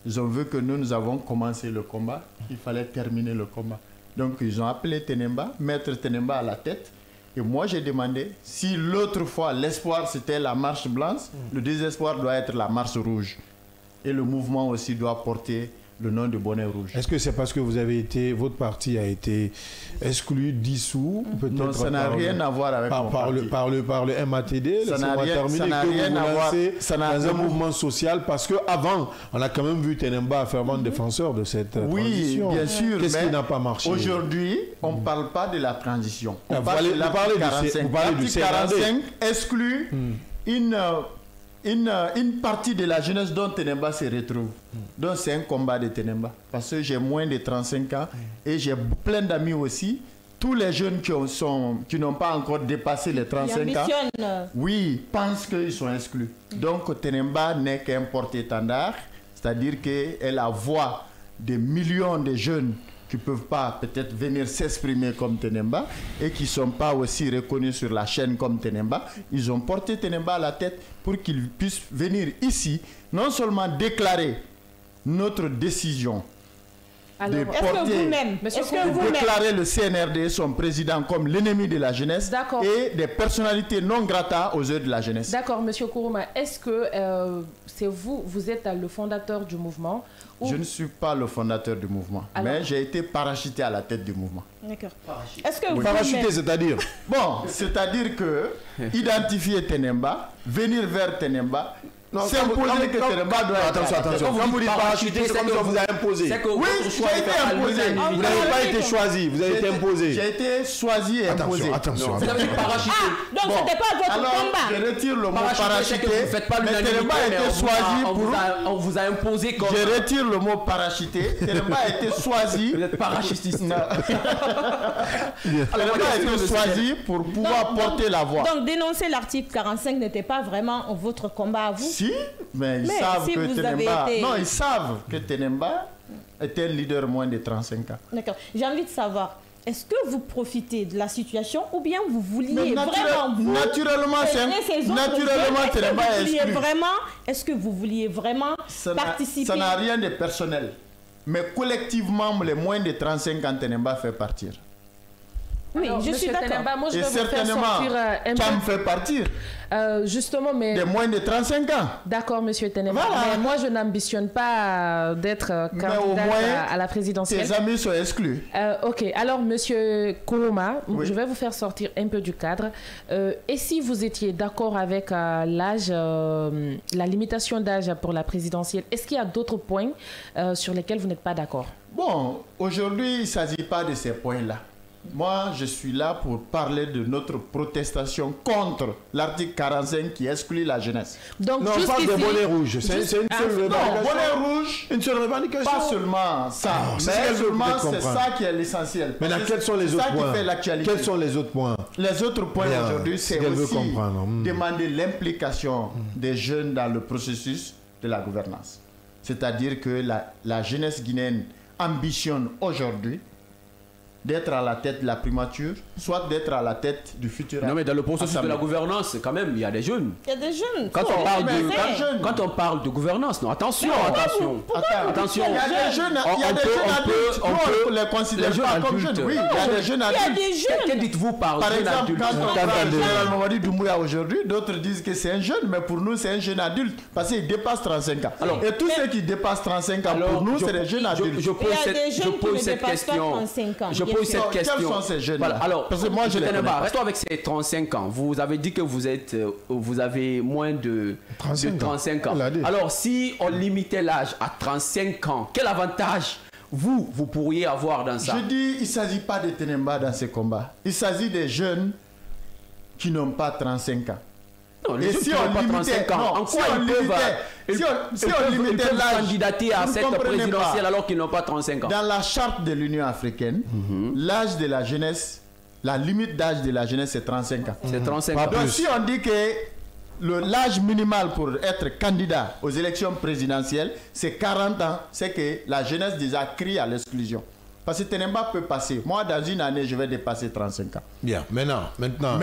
ils ont vu que nous avons commencé le combat, il fallait terminer le combat. Donc ils ont appelé Tenemba, mettre Tenemba à la tête. Et moi j'ai demandé, si l'autre fois l'espoir c'était la marche blanche, le désespoir doit être la marche rouge. Et le mouvement aussi doit porter le nom de bonnet rouge. Est-ce que c'est parce que votre parti a été exclu, dissous, peut-être? Non, ça n'a rien à voir avec mon parti. Par le MATD, ça n'a rien à voir dans un mouvement social, parce qu'avant, on a quand même vu Tenemba fervent défenseur de cette transition. Oui, bien sûr. Qu'est-ce qui n'a pas marché? Aujourd'hui, on ne parle pas de la transition. Vous parlez du CRD. 45 exclut une partie de la jeunesse dont Tenemba se retrouve. Donc c'est un combat de Tenemba. Parce que j'ai moins de 35 ans et j'ai plein d'amis aussi. Tous les jeunes qui n'ont pas encore dépassé les 35 ans, oui, pensent qu'ils sont exclus. Donc Tenemba n'est qu'un porte-étendard, c'est-à-dire qu'elle est la voix de millions de jeunes qui ne peuvent pas peut-être venir s'exprimer comme Tenemba et qui ne sont pas aussi reconnus sur la chaîne comme Tenemba. Ils ont porté Tenemba à la tête pour qu'il puisse venir ici, non seulement déclarer notre décision, alors, déclarer le CNRD, son président, comme l'ennemi de la jeunesse et des personnalités non grata aux yeux de la jeunesse. D'accord, Monsieur Kourouma, est-ce que c'est vous êtes le fondateur du mouvement? Je ne suis pas le fondateur du mouvement, mais j'ai été parachuté à la tête du mouvement. D'accord. Est-ce que parachuté, c'est-à-dire? Bon, c'est-à-dire que identifier Tenemba, venir vers Tenemba, s'imposer que Tenemba doit être... Attention, quand vous dites parachuté, c'est comme ça vous avez imposé. Oui, j'ai été imposé. Vous n'avez pas été choisi, vous avez été imposé. J'ai été choisi et imposé. Attention. Vous avez parachuté. Donc c'était pas votre combat. Je retire le mot parachuté. Vous faites pas Tenemba a été choisi pour... On vous a imposé comme... Je retire le mot parachuté. Tenemba a été choisi... Vous êtes parachutiste. Tenemba a été choisi pour pouvoir porter la voix. Donc dénoncer l'article 45 n'était pas vraiment votre combat à vous? Si, mais ils savent que Tenemba... Non, ils savent que Tenemba était un leader moins de 35 ans. D'accord. J'ai envie de savoir, est-ce que vous profitez de la situation ou bien vous vouliez vraiment... Naturellement, Tenemba est exclu. Est-ce que vous vouliez vraiment participer? Ça n'a rien de personnel. Mais collectivement, les moins de 35 ans, Tenemba fait partir. Oui, alors, je suis d'accord. Moi, je vais vous faire sortir Cham fait partir. Justement, mais... De moins de 35 ans. D'accord, Monsieur Tenemba. Voilà. Mais moi, je n'ambitionne pas d'être candidat à la présidentielle. Tes amis sont exclus. Ok, alors, Monsieur Kourouma, je vais vous faire sortir un peu du cadre. Et si vous étiez d'accord avec l'âge, la limitation d'âge pour la présidentielle, est-ce qu'il y a d'autres points sur lesquels vous n'êtes pas d'accord? Bon, aujourd'hui, il ne s'agit pas de ces points-là. Moi, je suis là pour parler de notre protestation contre l'article 45 qui exclut la jeunesse. Donc, non, on parle de bonnet rouge. C'est une seule revendication. Non, bonnet rouge, une seule revendication. Pas seulement ça. Mais seulement c'est ça qui est l'essentiel. Maintenant, quels sont les autres points? Quels sont les autres points? Les autres points aujourd'hui, c'est aussi demander l'implication des jeunes dans le processus de la gouvernance. C'est-à-dire que la jeunesse guinéenne ambitionne aujourd'hui d'être à la tête de la primature, soit d'être à la tête du futur. Non, mais dans le processus de la gouvernance, quand même, il y a des jeunes. Il y a des jeunes. Quand on parle de gouvernance, non, attention. Attention. Il y a des jeunes adultes. On les considère pas comme jeunes. Oui, il y a des jeunes adultes. Que dites-vous par jeune adulte? Par exemple, quand on parle de Général Mamadi Doumbouya aujourd'hui, d'autres disent que c'est un jeune, mais pour nous, c'est un jeune adulte, parce qu'il dépasse 35 ans. Et tous ceux qui dépassent 35 ans, pour nous, c'est des jeunes adultes. Il y a des jeunes qui ne dépassent pas 35 ans. Pose cette question. Quels sont ces jeunes? Voilà. Alors, parce que moi, je les connais pas. Restons avec ces 35 ans. Vous avez dit que vous avez moins de 35 ans. Alors, si on limitait l'âge à 35 ans, quel avantage vous pourriez avoir dans ça? Je dis, il ne s'agit pas de Tenemba dans ce combat. Il s'agit des jeunes qui n'ont pas 35 ans. Non, les jeunes qui n'ont pas 35 ans, en quoi ils peuvent candidater à cette présidentielle alors qu'ils n'ont pas 35 ans? Dans la charte de l'Union africaine, l'âge de la jeunesse, la limite d'âge de la jeunesse, c'est 35 ans. C'est 35 ans. Donc si on dit que l'âge minimal pour être candidat aux élections présidentielles, c'est 40 ans, c'est que la jeunesse déjà crie à l'exclusion. Parce que Tenemba peut passer. Moi, dans une année, je vais dépasser 35 ans. Bien, maintenant. Maintenant,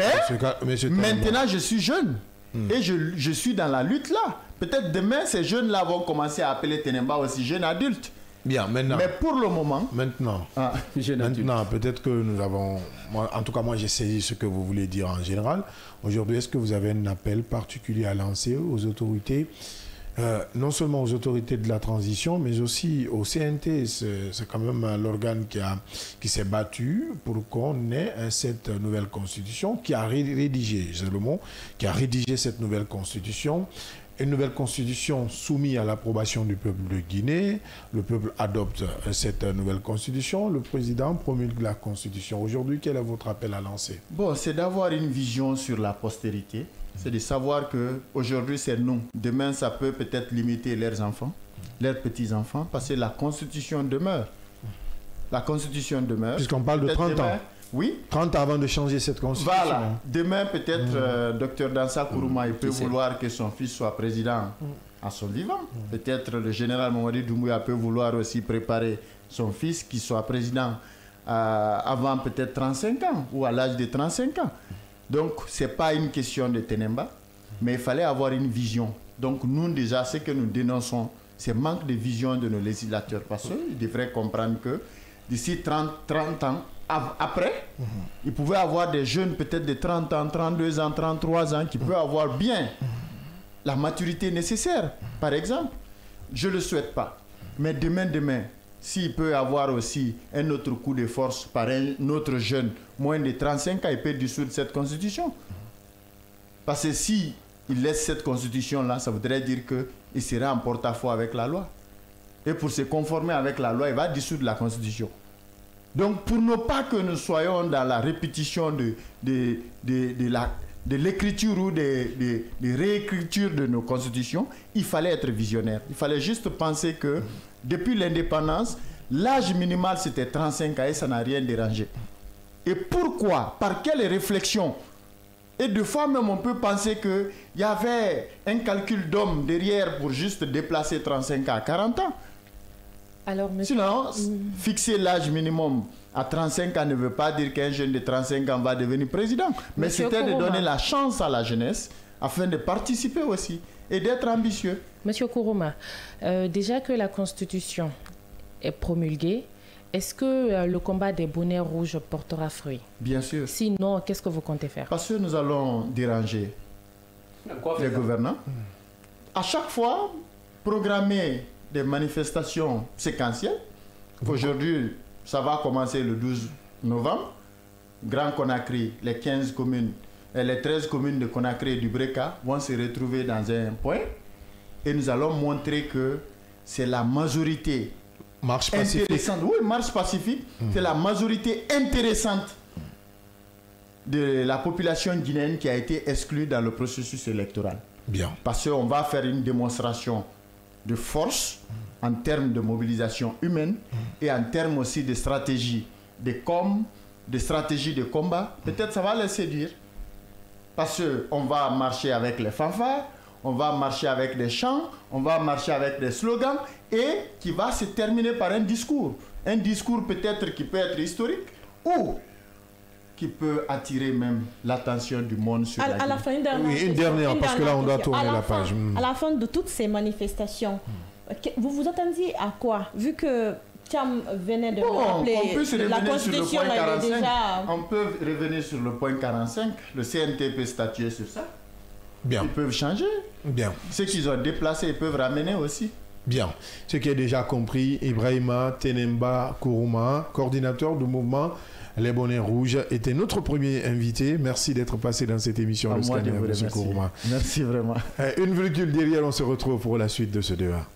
je suis jeune. Et je suis dans la lutte là. Peut-être demain, ces jeunes-là vont commencer à appeler Tenemba aussi jeune adulte. Bien, maintenant. Mais pour le moment... Maintenant, peut-être que nous avons... En tout cas, moi, j'ai saisi ce que vous voulez dire en général. Aujourd'hui, est-ce que vous avez un appel particulier à lancer aux autorités, non seulement aux autorités de la transition, mais aussi au CNT? C'est quand même l'organe qui s'est battu pour qu'on ait cette nouvelle constitution, qui a rédigé, c'est le mot, qui a rédigé cette nouvelle constitution. Une nouvelle constitution soumise à l'approbation du peuple de Guinée. Le peuple adopte cette nouvelle constitution. Le président promulgue la constitution. Aujourd'hui, quel est votre appel à lancer? Bon, c'est d'avoir une vision sur la postérité. C'est de savoir qu'aujourd'hui, c'est nous. Demain, ça peut peut-être limiter leurs enfants, leurs petits-enfants, parce que la constitution demeure. La constitution demeure. Puisqu'on parle de 30 ans. Oui. 30 ans avant de changer cette constitution. Voilà. Demain, peut-être, Dr Dansa Kourouma, il peut vouloir que son fils soit président à son vivant. Peut-être le général Mamadi Doumbouya peut vouloir aussi préparer son fils qui soit président avant peut-être 35 ans ou à l'âge de 35 ans. Donc, ce n'est pas une question de Tenemba, mais il fallait avoir une vision. Donc, nous, déjà, ce que nous dénonçons, c'est le manque de vision de nos législateurs. Parce qu'ils devraient comprendre que d'ici 30 ans, après, il pouvait avoir des jeunes peut-être de 30 ans, 32 ans, 33 ans qui peuvent avoir bien la maturité nécessaire, par exemple. Je ne le souhaite pas. Mais demain, s'il peut avoir aussi un autre coup de force par un autre jeune, moins de 35 ans, il peut dissoudre cette constitution. Parce que s'il laisse cette constitution-là, ça voudrait dire qu'il sera en porte-à-faux avec la loi. Et pour se conformer avec la loi, il va dissoudre la constitution. Donc, pour ne pas que nous soyons dans la répétition de l'écriture ou de réécriture de nos constitutions, il fallait être visionnaire. Il fallait juste penser que depuis l'indépendance, l'âge minimal c'était 35 ans et ça n'a rien dérangé. Et pourquoi? Par quelle réflexion? Et deux fois même on peut penser qu'il y avait un calcul d'homme derrière pour juste déplacer 35 ans à 40 ans. Alors, sinon, fixer l'âge minimum à 35 ans ne veut pas dire qu'un jeune de 35 ans va devenir président. Mais c'était de donner la chance à la jeunesse afin de participer aussi et d'être ambitieux. Monsieur Kourouma, déjà que la Constitution est promulguée, est-ce que le combat des bonnets rouges portera fruit? Bien sûr. Sinon, qu'est-ce que vous comptez faire? Parce que nous allons déranger les gouvernants. À chaque fois, programmer des manifestations séquentielles. Aujourd'hui, ça va commencer le 12 novembre. Grand Conakry, les 15 communes et les 13 communes de Conakry et du Breka vont se retrouver dans un point. Et nous allons montrer que c'est la majorité intéressante. Oui, marche pacifique. C'est la majorité intéressante de la population guinéenne qui a été exclue dans le processus électoral. Bien. Parce qu'on va faire une démonstration de force en termes de mobilisation humaine et en termes aussi de stratégie de stratégie de combat. Peut-être ça va les séduire parce qu'on va marcher avec les fanfares, on va marcher avec des chants, on va marcher avec des slogans et qui va se terminer par un discours peut-être qui peut être historique ou qui peut attirer même l'attention du monde sur la la fin, une dernière parce que là on doit tourner la page. À la fin de toutes ces manifestations, vous vous attendiez à quoi? Vu que Thiam venait de rappeler la Constitution, on peut revenir sur le point 45. Le CNT peut statuer sur ça. Bien. Ils peuvent changer. Bien. Ceux qu'ils ont déplacés, ils peuvent ramener aussi. Bien. Ce qui est déjà compris, Ibrahima Tenemba Kourouma, coordinateur du mouvement Les Bonnets Rouges, était notre premier invité. Merci d'être passé dans cette émission. Le Scanner, M. Kourouma. Merci vraiment. Une virgule derrière, on se retrouve pour la suite de ce débat.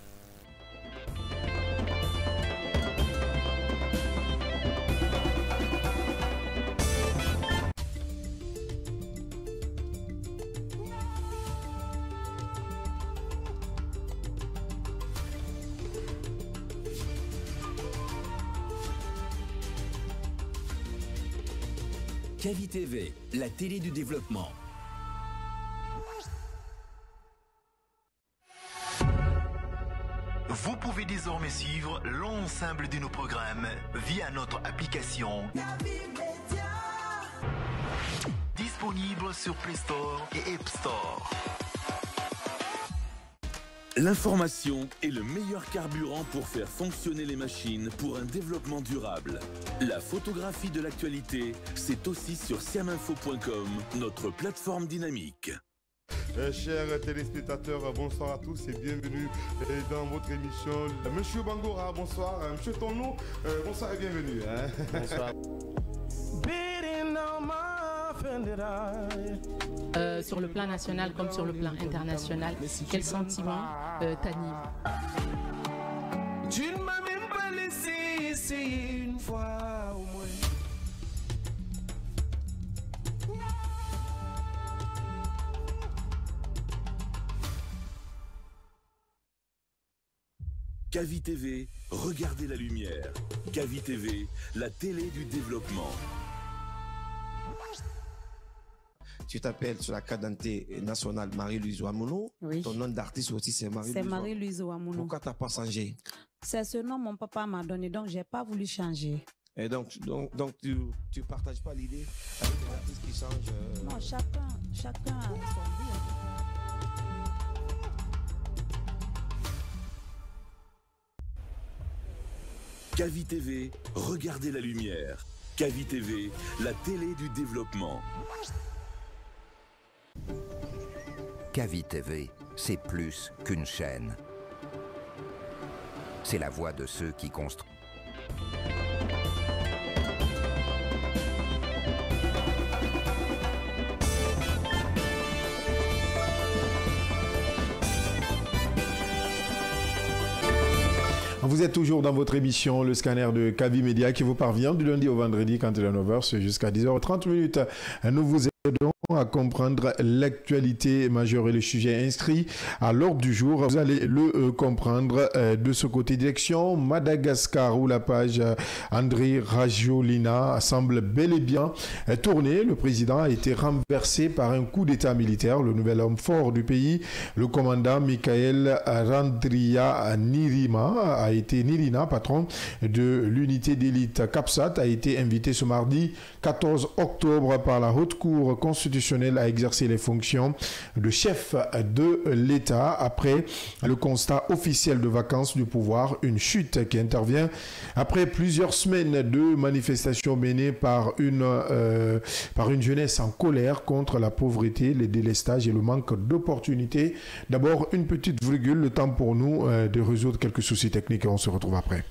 Kavi TV, la télé du développement. Vous pouvez désormais suivre l'ensemble de nos programmes via notre application disponible sur Play Store et App Store. L'information est le meilleur carburant pour faire fonctionner les machines pour un développement durable. La photographie de l'actualité, c'est aussi sur siaminfo.com, notre plateforme dynamique. Chers téléspectateurs, bonsoir à tous et bienvenue dans votre émission. Monsieur Bangora, bonsoir. Monsieur Tono, bonsoir et bienvenue. Bonsoir. Sur le plan national comme sur le plan international, quel sentiment t'anime? Tu ne m'as même pas laissé essayer une fois au moins. Kavi TV, regardez la lumière. Kavi TV, la télé du développement. Tu t'appelles sur la carte d'identité nationale Marie-Louise Ouamounou. Oui. Ton nom d'artiste aussi c'est Marie-Louise. C'est Marie-Louise Ouamounou. Pourquoi tu n'as pas changé? C'est ce nom mon papa m'a donné, donc j'ai pas voulu changer. Et donc tu partages pas l'idée avec les artistes qui changent Non, chacun a son vie. Kavi TV, regardez la lumière. Kavi TV, la télé du développement. Kavi TV, c'est plus qu'une chaîne. C'est la voix de ceux qui construisent. Vous êtes toujours dans votre émission, le scanner de Kavi Média, qui vous parvient du lundi au vendredi quand il est 9h jusqu'à 10h30. Nous vous aidons à comprendre l'actualité majeure et les sujets inscrits à l'ordre du jour. Vous allez le comprendre de ce côté. Direction Madagascar, où la page André Rajoelina semble bel et bien tournée. Le président a été renversé par un coup d'état militaire. Le nouvel homme fort du pays, le commandant Michael Randrianirina, patron de l'unité d'élite CAPSAT, a été invité ce mardi 14 octobre par la Haute Cour constitutionnelle à exercer les fonctions de chef de l'État après le constat officiel de vacance du pouvoir, une chute qui intervient après plusieurs semaines de manifestations menées par une jeunesse en colère contre la pauvreté, les délestages et le manque d'opportunités. D'abord, une petite virgule, le temps pour nous de résoudre quelques soucis techniques et on se retrouve après.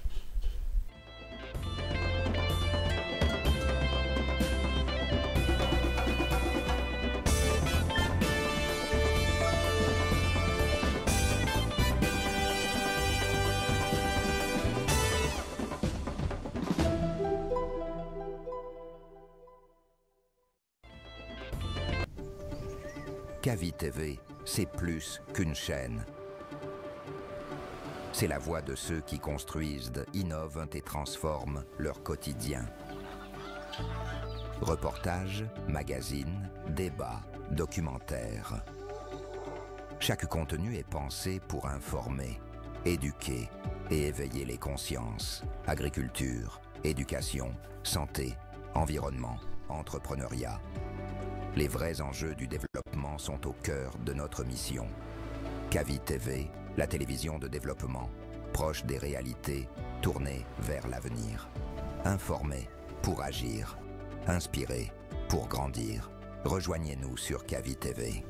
Kavi TV, c'est plus qu'une chaîne. C'est la voix de ceux qui construisent, innovent et transforment leur quotidien. Reportages, magazines, débats, documentaires. Chaque contenu est pensé pour informer, éduquer et éveiller les consciences. Agriculture, éducation, santé, environnement, entrepreneuriat. Les vrais enjeux du développement sont au cœur de notre mission. Kavi TV, la télévision de développement, proche des réalités, tournée vers l'avenir. Informer pour agir, inspirer pour grandir. Rejoignez-nous sur Kavi TV.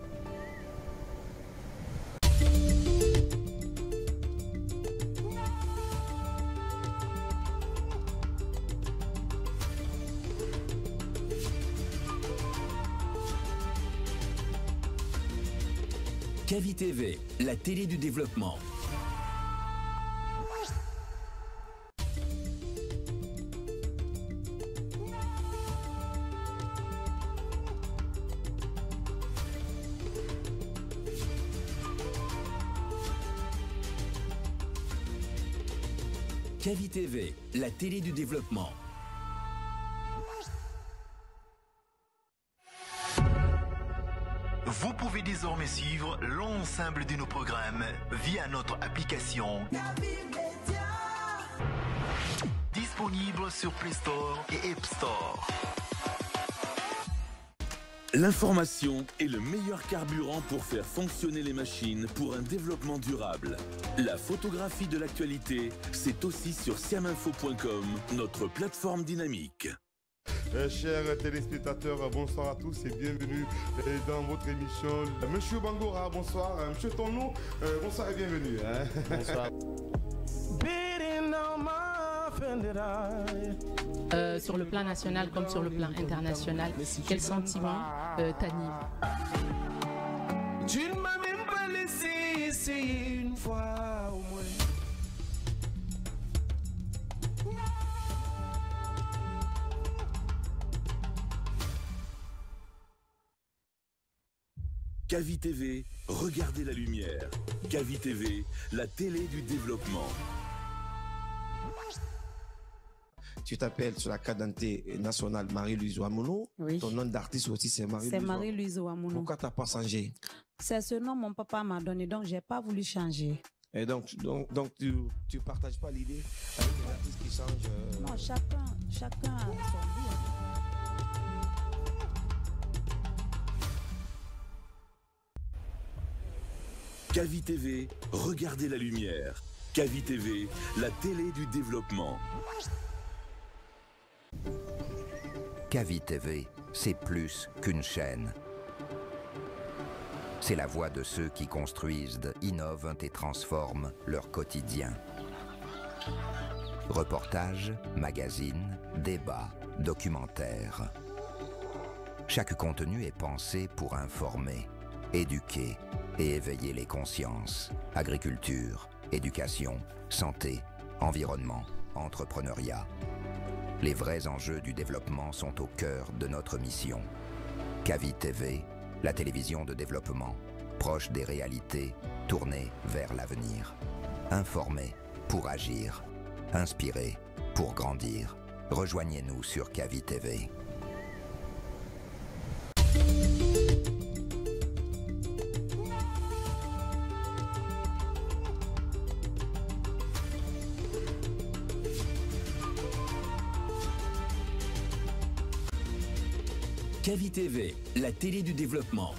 Kavi TV, la télé du développement. Kavi TV, la télé du développement. Vous pouvez désormais suivre l'ensemble de nos programmes via notre application disponible sur Play Store et App Store. L'information est le meilleur carburant pour faire fonctionner les machines pour un développement durable. La photographie de l'actualité, c'est aussi sur siaminfo.com, notre plateforme dynamique. Chers téléspectateurs, bonsoir à tous et bienvenue dans votre émission. Monsieur Bangora, bonsoir. Monsieur Tono, bonsoir et bienvenue. Bonsoir. Sur le plan national comme sur le plan international, quel sentiment t'anime? Tu ne m'as même pas laissé essayer une fois au moins. Kavi TV, regardez la lumière. Kavi TV, la télé du développement. Tu t'appelles sur la carte d'identité nationale Marie-Louise Ouamounou. Oui. Ton nom d'artiste aussi, c'est Marie-Louise. C'est Marie-Louise Ouamounou. Pourquoi tu n'as pas changé? C'est ce nom que mon papa m'a donné, donc je n'ai pas voulu changer. Et donc tu partages pas l'idée avec les artistes qui changent Non, chacun a son goût. Kavi TV, regardez la lumière. Kavi TV, la télé du développement. Kavi TV, c'est plus qu'une chaîne. C'est la voix de ceux qui construisent, innovent et transforment leur quotidien. Reportages, magazines, débats, documentaires. Chaque contenu est pensé pour informer, éduquer et éveiller les consciences. Agriculture, éducation, santé, environnement, entrepreneuriat. Les vrais enjeux du développement sont au cœur de notre mission. Kavi TV, la télévision de développement, proche des réalités, tournée vers l'avenir. Informé pour agir, inspiré pour grandir. Rejoignez-nous sur Kavi TV. Kavi TV, la télé du développement.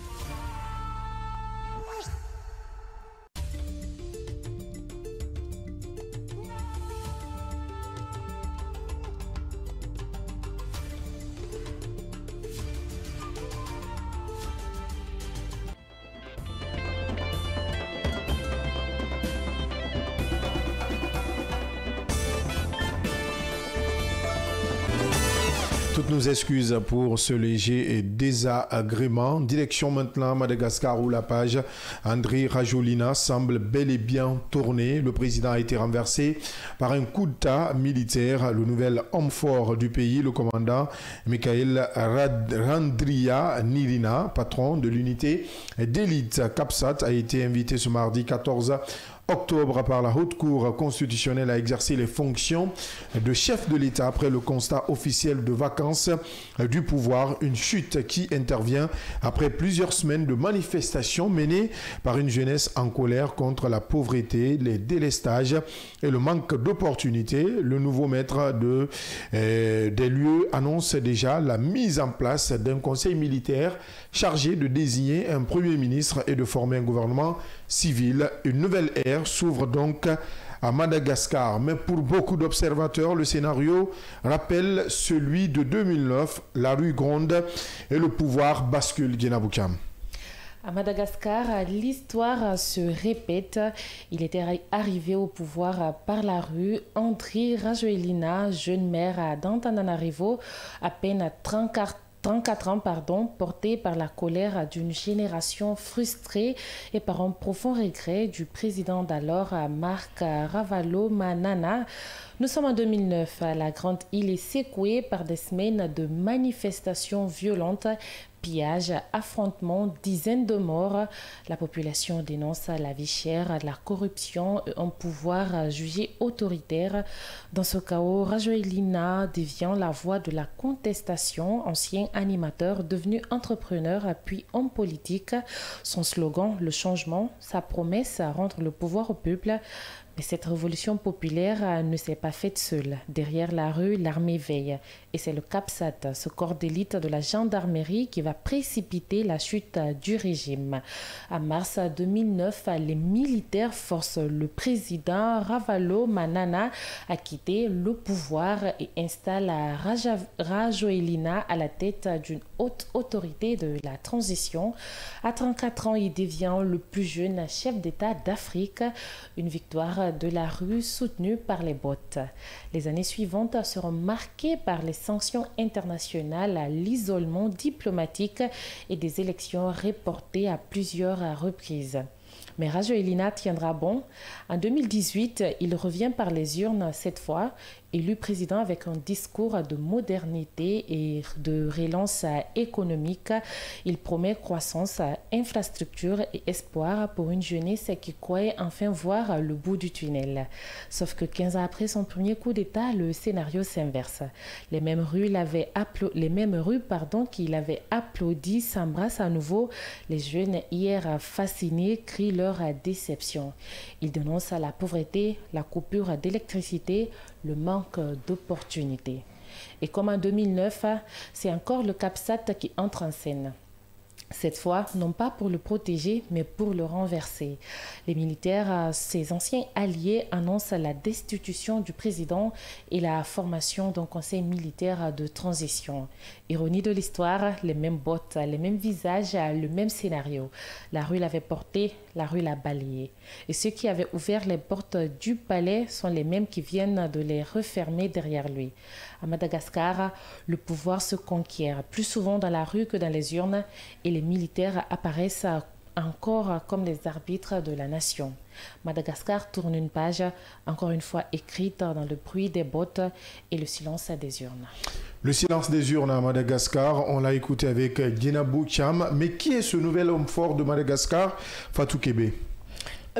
Toutes nos excuses pour ce léger désagrément. Direction maintenant Madagascar où la page Andry Rajoelina semble bel et bien tournée. Le président a été renversé par un coup d'État militaire. Le nouvel homme fort du pays, le commandant Michael Randrianirina, patron de l'unité d'élite CAPSAT, a été invité ce mardi 14 octobre par la Haute Cour constitutionnelle à exercer les fonctions de chef de l'État après le constat officiel de vacance du pouvoir, une chute qui intervient après plusieurs semaines de manifestations menées par une jeunesse en colère contre la pauvreté, les délestages et le manque d'opportunités. Le nouveau maître des lieux annonce déjà la mise en place d'un conseil militaire chargé de désigner un premier ministre et de former un gouvernement civil. Une nouvelle ère s'ouvre donc à Madagascar. Mais pour beaucoup d'observateurs, le scénario rappelle celui de 2009. La rue gronde et le pouvoir bascule. Gina Boukam. À Madagascar, l'histoire se répète. Il était arrivé au pouvoir par la rue. Andry Rajoelina, jeune maire d'Antananarivo, à peine à 34 ans, porté par la colère d'une génération frustrée et par un profond regret du président d'alors, Marc Ravalomanana. Nous sommes en 2009. La grande île est secouée par des semaines de manifestations violentes. pillages, affrontements, dizaines de morts. La population dénonce la vie chère, la corruption, un pouvoir jugé autoritaire. Dans ce chaos, Rajoelina devient la voix de la contestation, ancien animateur devenu entrepreneur puis homme politique. Son slogan, le changement, sa promesse à rendre le pouvoir au peuple. Mais cette révolution populaire ne s'est pas faite seule. Derrière la rue, l'armée veille. Et c'est le CAPSAT, ce corps d'élite de la gendarmerie, qui va précipiter la chute du régime. En mars 2009, les militaires forcent le président Ravalomanana à quitter le pouvoir et installent Rajoelina à la tête d'une haute autorité de la transition. À 34 ans, il devient le plus jeune chef d'État d'Afrique. Une victoire de la rue soutenue par les bots. Les années suivantes seront marquées par les sanctions internationales, l'isolement diplomatique et des élections reportées à plusieurs reprises. Mais Rajoelina tiendra bon. En 2018, il revient par les urnes cette fois, élu président avec un discours de modernité et de relance économique. Il promet croissance, infrastructure et espoir pour une jeunesse qui croyait enfin voir le bout du tunnel. Sauf que 15 ans après son premier coup d'État, le scénario s'inverse. Les mêmes rues qu'il avait applaudi s'embrassent à nouveau. Les jeunes hier fascinés crient leur déception. Ils dénoncent la pauvreté, la coupure d'électricité, le manque d'opportunités. Et comme en 2009, c'est encore le CAPSAT qui entre en scène. Cette fois, non pas pour le protéger, mais pour le renverser. Les militaires, ses anciens alliés, annoncent la destitution du président et la formation d'un conseil militaire de transition. Ironie de l'histoire, les mêmes bottes, les mêmes visages, le même scénario. La rue l'avait porté, la rue l'a balayé. Et ceux qui avaient ouvert les portes du palais sont les mêmes qui viennent de les refermer derrière lui. À Madagascar, le pouvoir se conquiert, plus souvent dans la rue que dans les urnes, et les militaires apparaissent encore comme les arbitres de la nation. Madagascar tourne une page, encore une fois écrite dans le bruit des bottes et le silence des urnes. Le silence des urnes à Madagascar, on l'a écouté avec Dina Boucham. Mais qui est ce nouvel homme fort de Madagascar, Fatou Kébé?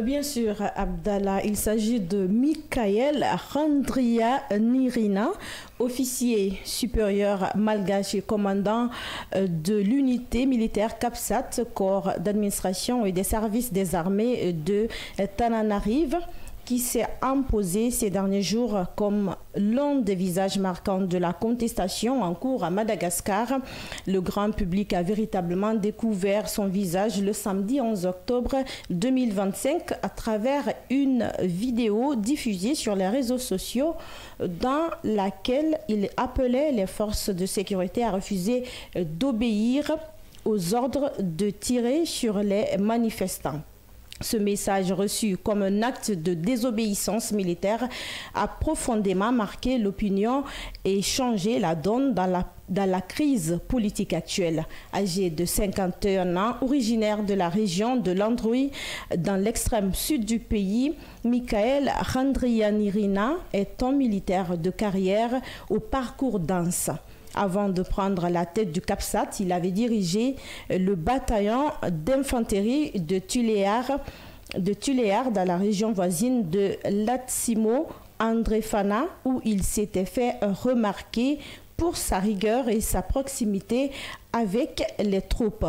Bien sûr, Abdallah, il s'agit de Michael Randrianirina, officier supérieur malgache et commandant de l'unité militaire CAPSAT, corps d'administration et des services des armées de Tananarive, qui s'est imposé ces derniers jours comme l'un des visages marquants de la contestation en cours à Madagascar. Le grand public a véritablement découvert son visage le samedi 11 octobre 2025 à travers une vidéo diffusée sur les réseaux sociaux dans laquelle il appelait les forces de sécurité à refuser d'obéir aux ordres de tirer sur les manifestants. Ce message reçu comme un acte de désobéissance militaire a profondément marqué l'opinion et changé la donne dans la crise politique actuelle. Âgé de 51 ans, originaire de la région de Landroui, dans l'extrême sud du pays, Michael Randrianirina est un militaire de carrière au parcours dense. Avant de prendre la tête du CAPSAT, il avait dirigé le bataillon d'infanterie de Tuléar dans la région voisine de Latsimo Andrefana, où il s'était fait remarquer pour sa rigueur et sa proximité avec les troupes.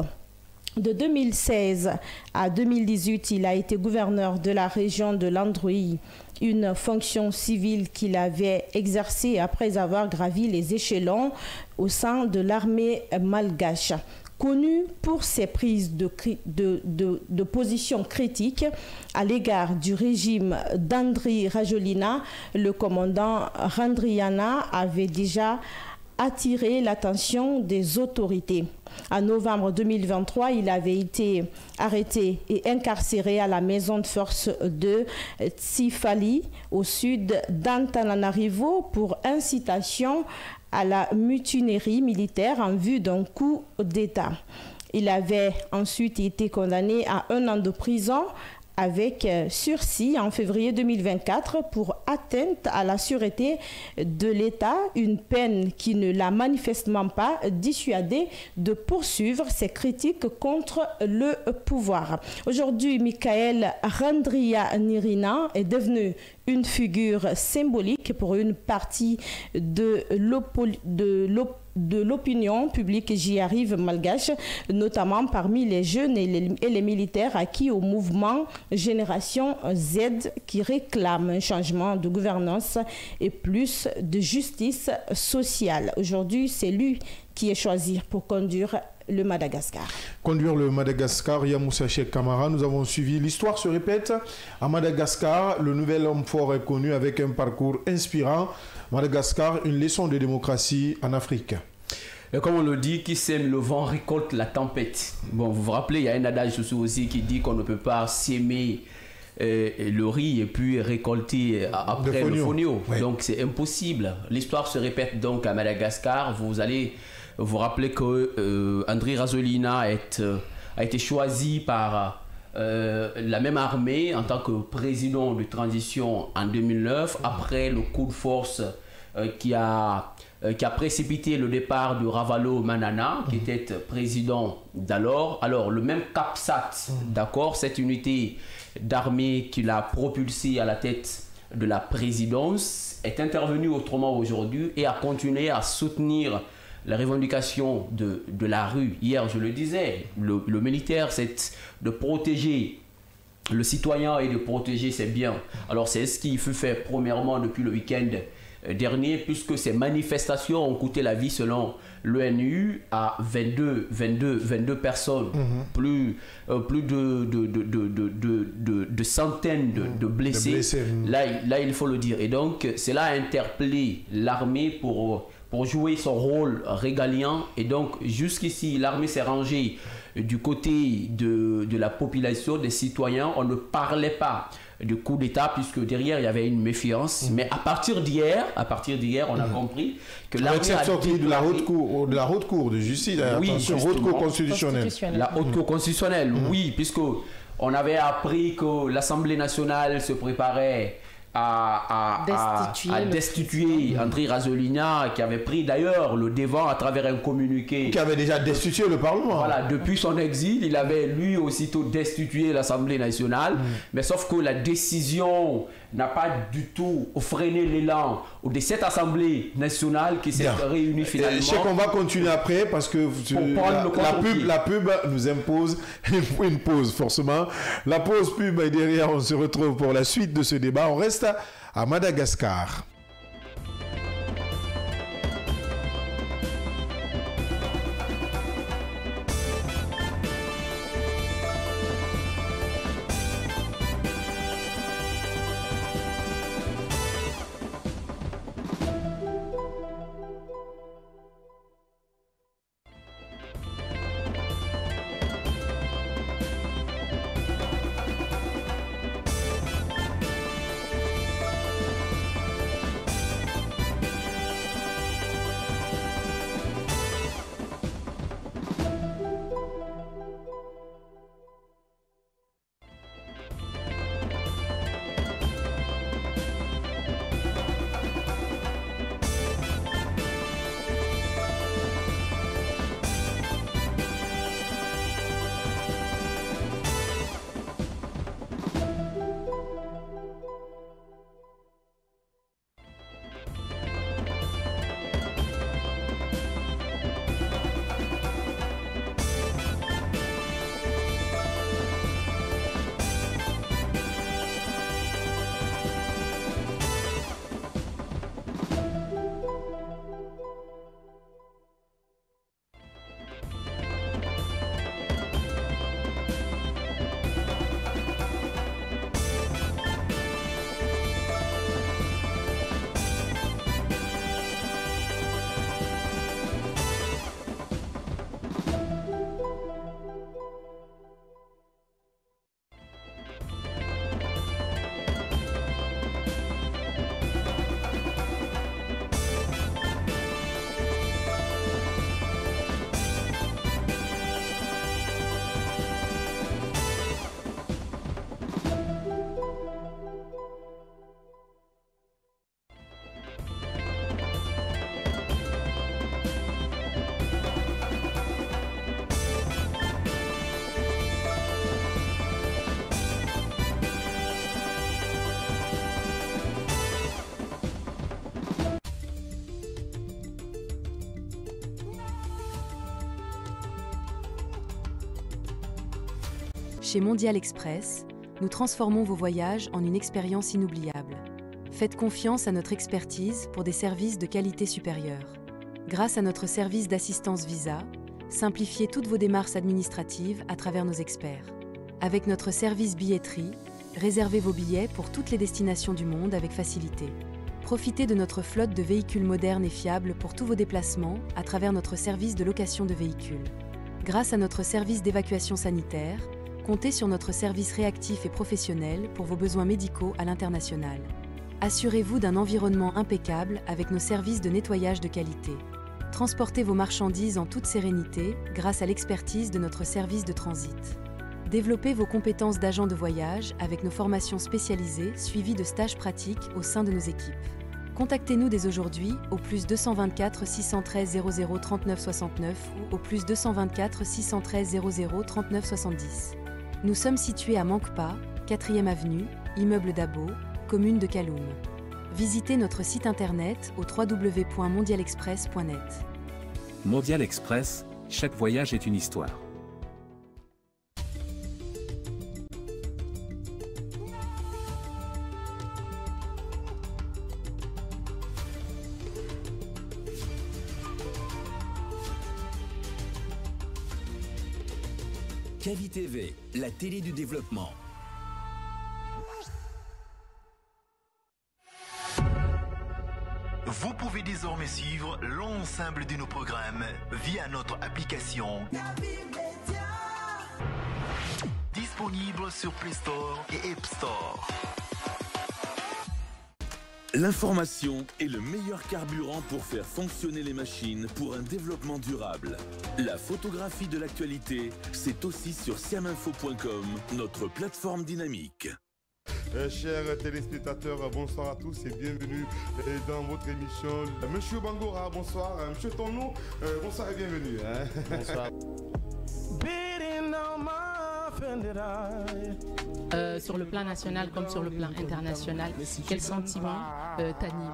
De 2016 à 2018, il a été gouverneur de la région de Landroui, une fonction civile qu'il avait exercée après avoir gravi les échelons au sein de l'armée malgache. Connu pour ses prises de position critiques à l'égard du régime d'Andry Rajoelina, le commandant Randriana avait déjà attiré l'attention des autorités. En novembre 2023, il avait été arrêté et incarcéré à la maison de force de Tsifali, au sud d'Antananarivo, pour incitation à la mutinerie militaire en vue d'un coup d'État. Il avait ensuite été condamné à 1 an de prison avec sursis en février 2024 pour atteinte à la sûreté de l'État, une peine qui ne l'a manifestement pas dissuadé de poursuivre ses critiques contre le pouvoir. Aujourd'hui, Michael Randrianirina est devenu une figure symbolique pour une partie de l'opinion publique, j'y arrive, malgache, notamment parmi les jeunes et les militaires acquis au mouvement Génération Z qui réclame un changement de gouvernance et plus de justice sociale. Aujourd'hui, c'est lui qui est choisi pour conduire le Madagascar. Conduire le Madagascar, Yamoussa Cheikh Camara, nous avons suivi. L'histoire se répète. À Madagascar, le nouvel homme fort est connu avec un parcours inspirant. Madagascar, une leçon de démocratie en Afrique. Et comme on le dit, qui sème le vent récolte la tempête. Bon, vous vous rappelez, il y a un adage aussi qui dit qu'on ne peut pas s'aimer le riz et puis récolter après le fonio. Oui. Donc c'est impossible. L'histoire se répète donc à Madagascar. Vous allez vous rappeler que Andry Rajoelina a été choisi par la même armée en tant que président de transition en 2009 après le coup de force qui a précipité le départ de Ravalo Manana, qui était président d'alors. Alors, le même CAPSAT, d'accord, cette unité d'armée qui l'a propulsé à la tête de la présidence, est intervenu autrement aujourd'hui et a continué à soutenir la revendication de la rue. Hier, je le disais, le militaire, c'est de protéger le citoyen et de protéger ses biens. Alors, c'est ce qu'il fut fait premièrement depuis le week-end dernier, puisque ces manifestations ont coûté la vie, selon l'ONU, à 22 personnes, plus de centaines de blessés. Là, il faut le dire. Et donc, cela a interpellé l'armée pour jouer son rôle régalien. Et donc, jusqu'ici, l'armée s'est rangée du côté de la population, des citoyens. On ne parlait pas de coup d'État, puisque derrière il y avait une méfiance. Mais à partir d'hier, on a compris que l'armée a sorti de la haute cour de justice, oui, haute cour constitutionnelle. La haute cour constitutionnelle, oui, puisque on avait appris que l'Assemblée nationale se préparait à destituer Andry Rajoelina, qui avait pris d'ailleurs le devant à travers un communiqué. Qui avait déjà destitué le Parlement. Voilà, depuis son exil, il avait lui aussitôt destitué l'Assemblée nationale. Mais sauf que la décision n'a pas du tout freiné l'élan de cette Assemblée nationale qui s'est réunie finalement. Je sais qu'on va continuer après parce que la pub nous impose une pause forcément. La pause pub et derrière on se retrouve pour la suite de ce débat. On reste à Madagascar. Chez Mondial Express, nous transformons vos voyages en une expérience inoubliable. Faites confiance à notre expertise pour des services de qualité supérieure. Grâce à notre service d'assistance visa, simplifiez toutes vos démarches administratives à travers nos experts. Avec notre service billetterie, réservez vos billets pour toutes les destinations du monde avec facilité. Profitez de notre flotte de véhicules modernes et fiables pour tous vos déplacements à travers notre service de location de véhicules. Grâce à notre service d'évacuation sanitaire, comptez sur notre service réactif et professionnel pour vos besoins médicaux à l'international. Assurez-vous d'un environnement impeccable avec nos services de nettoyage de qualité. Transportez vos marchandises en toute sérénité grâce à l'expertise de notre service de transit. Développez vos compétences d'agent de voyage avec nos formations spécialisées suivies de stages pratiques au sein de nos équipes. Contactez-nous dès aujourd'hui au plus 224 613 00 39 69 ou au plus 224 613 00 39 70. Nous sommes situés à Manquepas, 4e avenue, immeuble Dabo, commune de Kaloum. Visitez notre site internet au www.mondialexpress.net. Mondial Express, chaque voyage est une histoire. Cavi TV, la télé du développement. Vous pouvez désormais suivre l'ensemble de nos programmes via notre application disponible sur Play Store et App Store. L'information est le meilleur carburant pour faire fonctionner les machines pour un développement durable. La photographie de l'actualité, c'est aussi sur siaminfo.com, notre plateforme dynamique. Chers téléspectateurs, bonsoir à tous et bienvenue dans votre émission. Monsieur Bangora, bonsoir. Monsieur Tonou, bonsoir et bienvenue. Bonsoir. Sur le plan national comme sur le plan international, quel sentiment t'anime?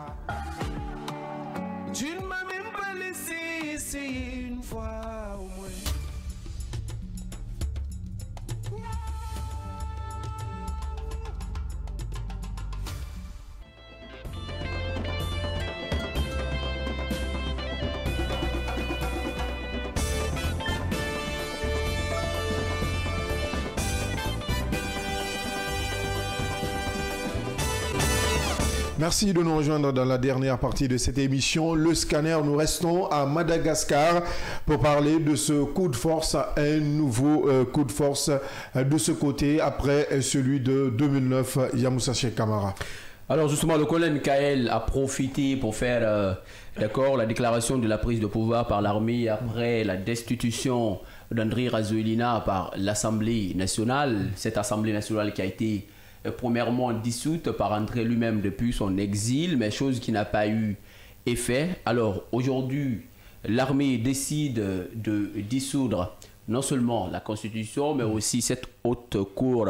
Tu ne m'as même pas laissé essayer une fois au moins. Merci de nous rejoindre dans la dernière partie de cette émission. Le scanner, nous restons à Madagascar pour parler de ce coup de force, un nouveau coup de force de ce côté après celui de 2009, Yamoussa Cheikh Camara. Alors justement, le colonel Mikael a profité pour faire la déclaration de la prise de pouvoir par l'armée après la destitution d'Andry Rajoelina par l'Assemblée nationale. Cette Assemblée nationale qui a été premièrement dissoute par André lui-même depuis son exil, mais chose qui n'a pas eu effet. Alors aujourd'hui, l'armée décide de dissoudre non seulement la Constitution, mais aussi cette haute cour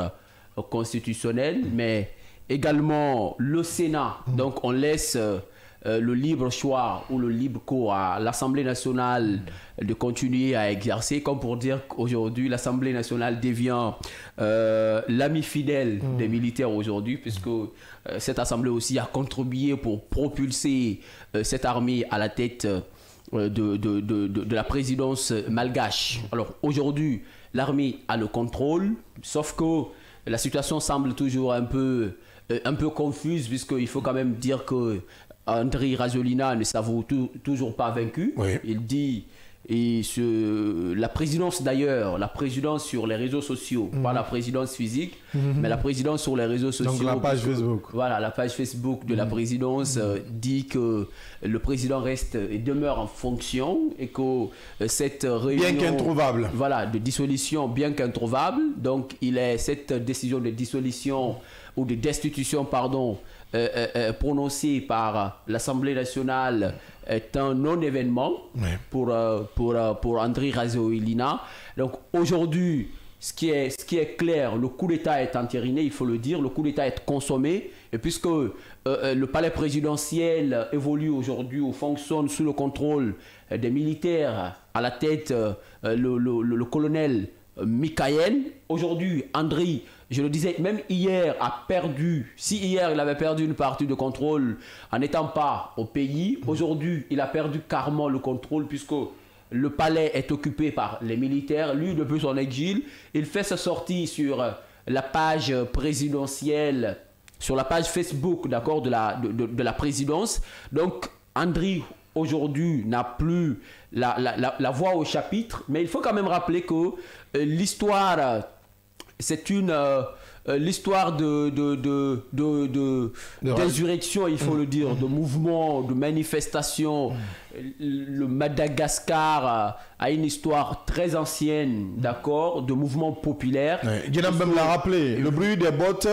constitutionnelle, mais également le Sénat. Donc on laisse le libre choix ou le libre cours à l'Assemblée nationale de continuer à exercer, comme pour dire qu'aujourd'hui l'Assemblée nationale devient l'ami fidèle des militaires aujourd'hui, puisque cette Assemblée aussi a contribué pour propulser cette armée à la tête de la présidence malgache. Alors aujourd'hui, l'armée a le contrôle, sauf que la situation semble toujours un peu confuse, puisqu'il faut quand même dire que Andry Rajoelina ne s'avoue toujours pas vaincu. Oui. Il dit, la présidence d'ailleurs, la présidence sur les réseaux sociaux, pas la présidence physique, mais la présidence sur les réseaux sociaux. Donc la page Facebook. Voilà, la page Facebook de la présidence dit que le président reste et demeure en fonction et que cette réunion... Bien qu'introuvable. Voilà, de dissolution bien qu'introuvable. Donc cette décision de dissolution ou de destitution, pardon, prononcée par l'Assemblée nationale est un non-événement pour Andry Rajoelina. Donc aujourd'hui, ce qui est clair, le coup d'État est entériné, il faut le dire, le coup d'État est consommé, et puisque le palais présidentiel évolue aujourd'hui ou fonctionne sous le contrôle des militaires, à la tête le colonel Michael. Aujourd'hui, Andry, je le disais, même hier, a perdu. Si hier, il avait perdu une partie de contrôle en n'étant pas au pays, aujourd'hui, il a perdu carrément le contrôle puisque le palais est occupé par les militaires. Lui, depuis son exil, il fait sa sortie sur la page présidentielle, sur la page Facebook, d'accord, de la présidence. Donc, Andry, aujourd'hui, n'a plus la voix au chapitre. Mais il faut quand même rappeler que l'histoire, c'est une... l'histoire d'insurrection, il faut le dire, de mouvement, de manifestation. Le Madagascar a une histoire très ancienne, d'accord, de mouvement populaire. Guénam même l'a rappelé, le bruit des bottes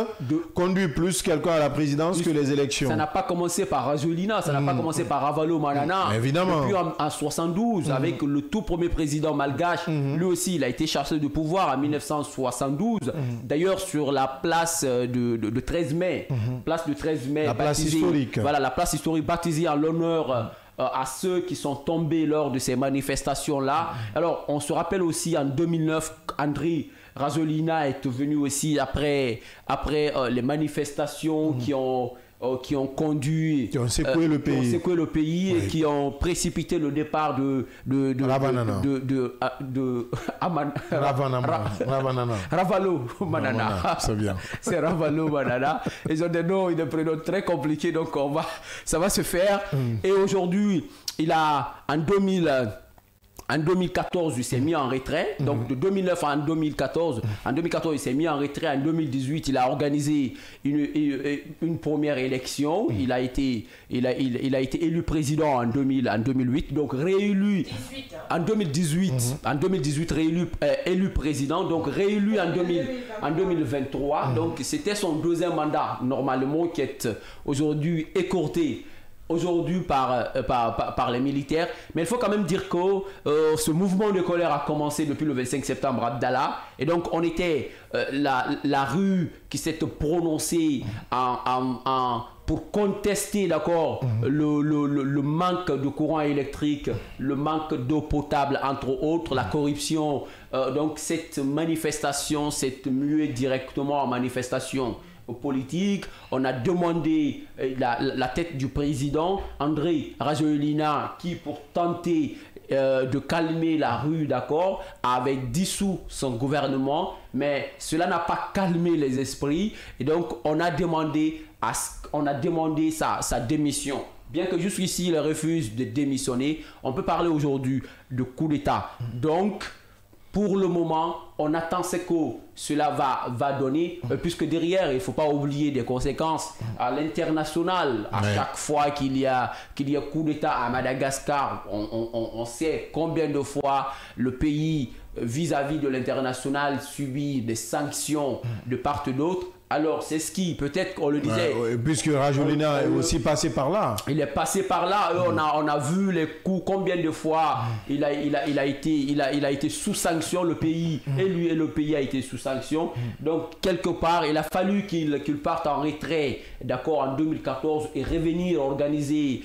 conduit plus quelqu'un à la présidence que les élections. Ça n'a pas commencé par Rajolina, ça n'a pas commencé par Ravalo Manana. Évidemment. Depuis en 72, avec le tout premier président malgache, lui aussi, il a été chargé de pouvoir en 1972. D'ailleurs, sur la place de 13 mai, place de 13 mai, la place historique. Voilà, la place historique baptisée en l'honneur à ceux qui sont tombés lors de ces manifestations-là. Alors, on se rappelle aussi en 2009, Andry Rajoelina est venu aussi après les manifestations qui ont conduit, qui ont secoué le pays, et qui ont précipité le départ de Ravalo Manana. C'est bien. C'est Ravalo Manana. Ils ont des noms et des prénoms très compliqués, donc ça va se faire. Et aujourd'hui, il a en 2014, il s'est mis en retrait. Donc de 2009 à 2014, en 2014, il s'est mis en retrait. En 2018, il a organisé une première élection. Il a été élu président en 2008, donc réélu en 2018. En 2018, élu président, donc réélu en 2023. Donc c'était son deuxième mandat, normalement, qui est aujourd'hui écourté par les militaires. Mais il faut quand même dire que ce mouvement de colère a commencé depuis le 25 septembre à Abdallah. Et donc on était la rue qui s'est prononcée pour contester, d'accord, le manque de courant électrique, le manque d'eau potable, entre autres, la corruption. Donc cette manifestation s'est muée directement en manifestation politique. On a demandé la tête du président Andry Rajoelina, qui pour tenter de calmer la rue, d'accord, avait dissous son gouvernement, mais cela n'a pas calmé les esprits, et donc on a demandé sa démission. Bien que jusqu'ici il refuse de démissionner, on peut parler aujourd'hui de coup d'État. Donc pour le moment, on attend ce que cela va donner, puisque derrière, il ne faut pas oublier des conséquences à l'international. À chaque fois qu'il y a coup d'État à Madagascar, on sait combien de fois le pays, vis-à-vis de l'international, subit des sanctions de part et d'autre. Alors, c'est ce qui, peut-être qu'on le disait... puisque Rajoelina est aussi passé par là. Il est passé par là. On a vu les coups, combien de fois il a été sous sanction, le pays, et le pays a été sous sanction. Donc, quelque part, il a fallu qu'il parte en retrait, d'accord, en 2014, et revenir organiser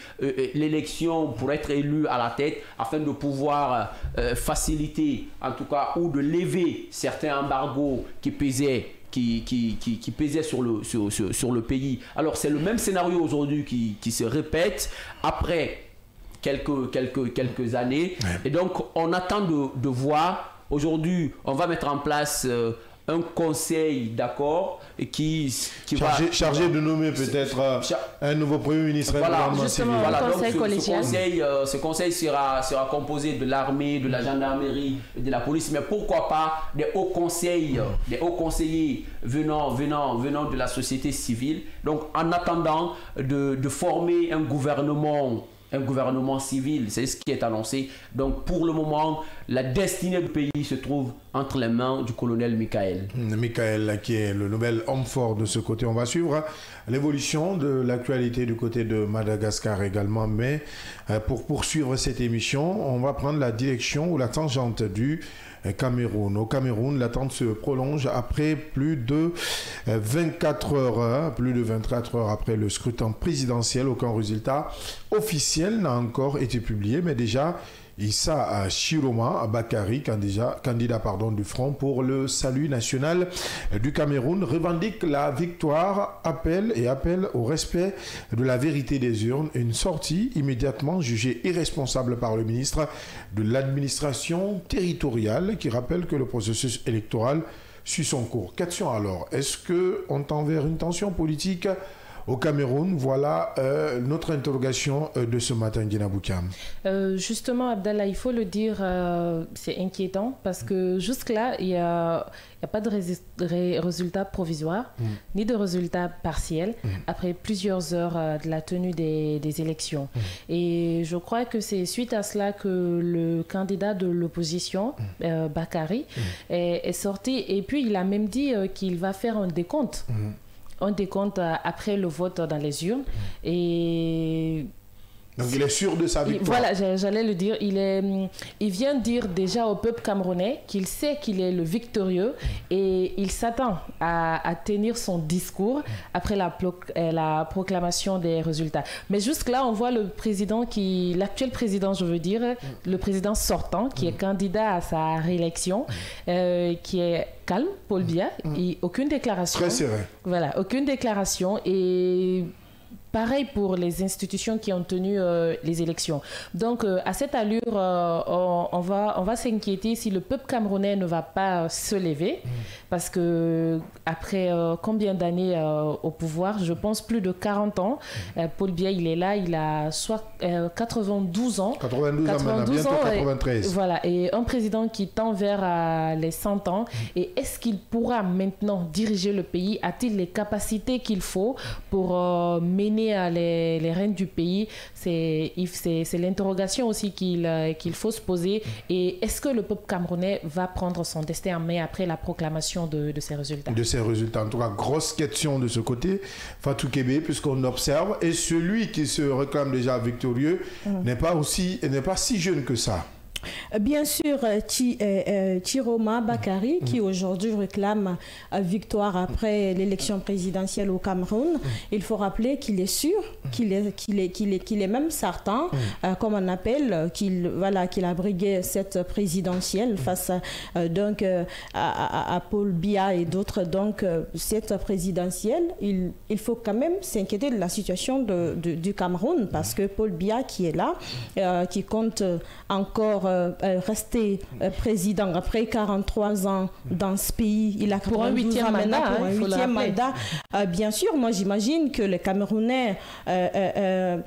l'élection pour être élu à la tête, afin de pouvoir faciliter, en tout cas, ou de lever certains embargos qui pesaient sur le pays. Alors c'est le même scénario aujourd'hui qui se répète après quelques années. Et donc on attend de voir. Aujourd'hui, on va mettre en place un conseil, d'accord, qui chargé de nommer peut-être un nouveau premier ministre. Voilà, justement, donc ce conseil sera composé de l'armée, de la gendarmerie, de la police, mais pourquoi pas des hauts conseillers venant de la société civile. Donc en attendant de former un gouvernement civil, c'est ce qui est annoncé. Donc pour le moment, la destinée du pays se trouve entre les mains du colonel Michael. Michael, qui est le nouvel homme fort de ce côté. On va suivre l'évolution de l'actualité du côté de Madagascar également. Mais pour poursuivre cette émission, on va prendre la direction ou la tangente du Cameroun. Au Cameroun, l'attente se prolonge après plus de 24 heures après le scrutin présidentiel. Aucun résultat officiel n'a encore été publié, mais déjà Issa Chiroma Bakari, candidat du Front pour le Salut national du Cameroun, revendique la victoire, appelle au respect de la vérité des urnes. Une sortie immédiatement jugée irresponsable par le ministre de l'administration territoriale qui rappelle que le processus électoral suit son cours. Question alors, est-ce qu'on tend vers une tension politique au Cameroun? Voilà notre interrogation de ce matin, Gina Boukam. Justement, Abdallah, il faut le dire, c'est inquiétant parce que jusque-là, il n'y a pas de résultat provisoire ni de résultat partiel après plusieurs heures de la tenue des élections. Et je crois que c'est suite à cela que le candidat de l'opposition, Bakari, est sorti et puis il a même dit qu'il va faire un décompte. Un décompte après le vote dans les urnes. Et donc il est sûr de sa victoire. Voilà, j'allais le dire. Il vient dire déjà au peuple camerounais qu'il sait qu'il est le victorieux et il s'attend à tenir son discours après la proclamation des résultats. Mais jusque-là, on voit l'actuel président, je veux dire, le président sortant, qui est candidat à sa réélection, qui est calme, Paul Biya, et aucune déclaration. Très serein. Voilà, aucune déclaration et pareil pour les institutions qui ont tenu les élections. Donc, à cette allure, on va s'inquiéter si le peuple camerounais ne va pas se lever, parce que après combien d'années au pouvoir, je pense plus de 40 ans, Paul Biya, il est là, il a soit 92 ans. 92 ans maintenant, bientôt 93. Voilà, et un président qui tend vers les 100 ans. Et est-ce qu'il pourra maintenant diriger le pays? A-t-il les capacités qu'il faut pour mener les rênes du pays? C'est l'interrogation aussi qu'il faut se poser. Et est-ce que le peuple camerounais va prendre son destin en main après la proclamation de ces résultats? De ces résultats. En tout cas, grosse question de ce côté, Fatou Kébé, puisqu'on observe. Et celui qui se réclame déjà victorieux n'est pas si jeune que ça. Bien sûr, Chiroma Bakari, qui aujourd'hui réclame victoire après l'élection présidentielle au Cameroun, il faut rappeler qu'il est sûr, qu'il est même certain, comme on appelle, qu'il a brigué cette présidentielle face à Paul Biya et d'autres. Donc, cette présidentielle, il faut quand même s'inquiéter de la situation du Cameroun, parce que Paul Biya qui est là, qui compte encore rester président après 43 ans dans ce pays. Il a pour un 8e mandat. Pour un 8e mandat. Bien sûr, moi j'imagine que les Camerounais ils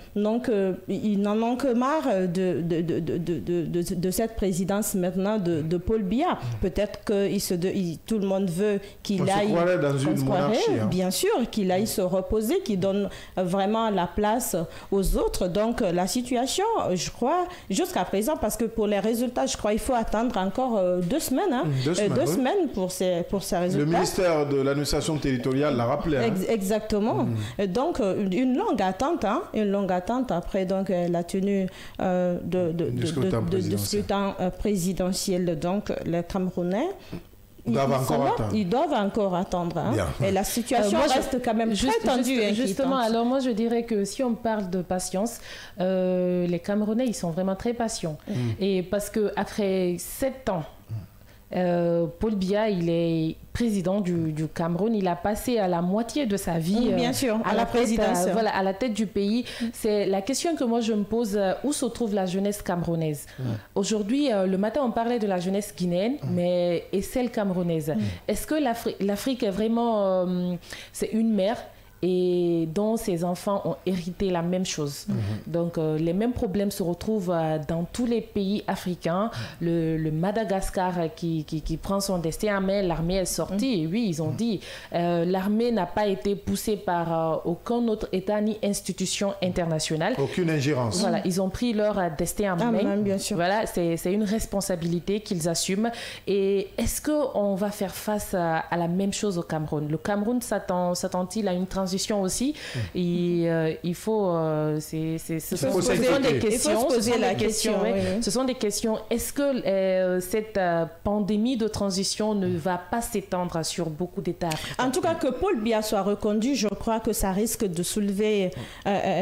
n'en ont que marre de cette présidence maintenant de Paul Biya. Peut-être que tout le monde veut qu'il aille... On se croirait dans une monarchie. Bien sûr, qu'il aille se reposer, qu'il donne vraiment la place aux autres. Donc la situation, je crois, jusqu'à présent, parce que pour les résultats, je crois qu'il faut attendre encore 2 semaines. 2 semaines pour ces résultats. Le ministère de l'administration territoriale l'a rappelé. Exactement. Donc, une longue attente après la tenue du scrutin présidentiel. Donc, les Camerounais... Ils doivent encore attendre. Et la situation reste quand même très tendue. Justement, alors moi je dirais que si on parle de patience, les Camerounais, ils sont vraiment très patients. Et parce qu'après 7 ans, Paul Biya, il est président du Cameroun. Il a passé à la moitié de sa vie bien sûr, à la présidence. À la tête du pays. C'est la question que moi je me pose, où se trouve la jeunesse camerounaise? Aujourd'hui, le matin, on parlait de la jeunesse guinéenne, mais et celle camerounaise. Est-ce que l'Afrique est vraiment... c'est une mère et dont ses enfants ont hérité la même chose. Donc les mêmes problèmes se retrouvent dans tous les pays africains. Le Madagascar qui prend son destin en main, l'armée est sortie. Et oui, ils ont dit l'armée n'a pas été poussée par aucun autre État ni institution internationale. Aucune ingérence. Voilà, ils ont pris leur destin en main. Bien sûr. Voilà, c'est une responsabilité qu'ils assument. Et est-ce qu'on va faire face à la même chose au Cameroun? Le Cameroun s'attend-il à une transition transition aussi. Et il faut... ce sont des questions. Est-ce que cette pandémie de transition ne va pas s'étendre sur beaucoup d'États africains? En tout cas, que Paul Biya soit reconduit, je crois que ça risque de soulever,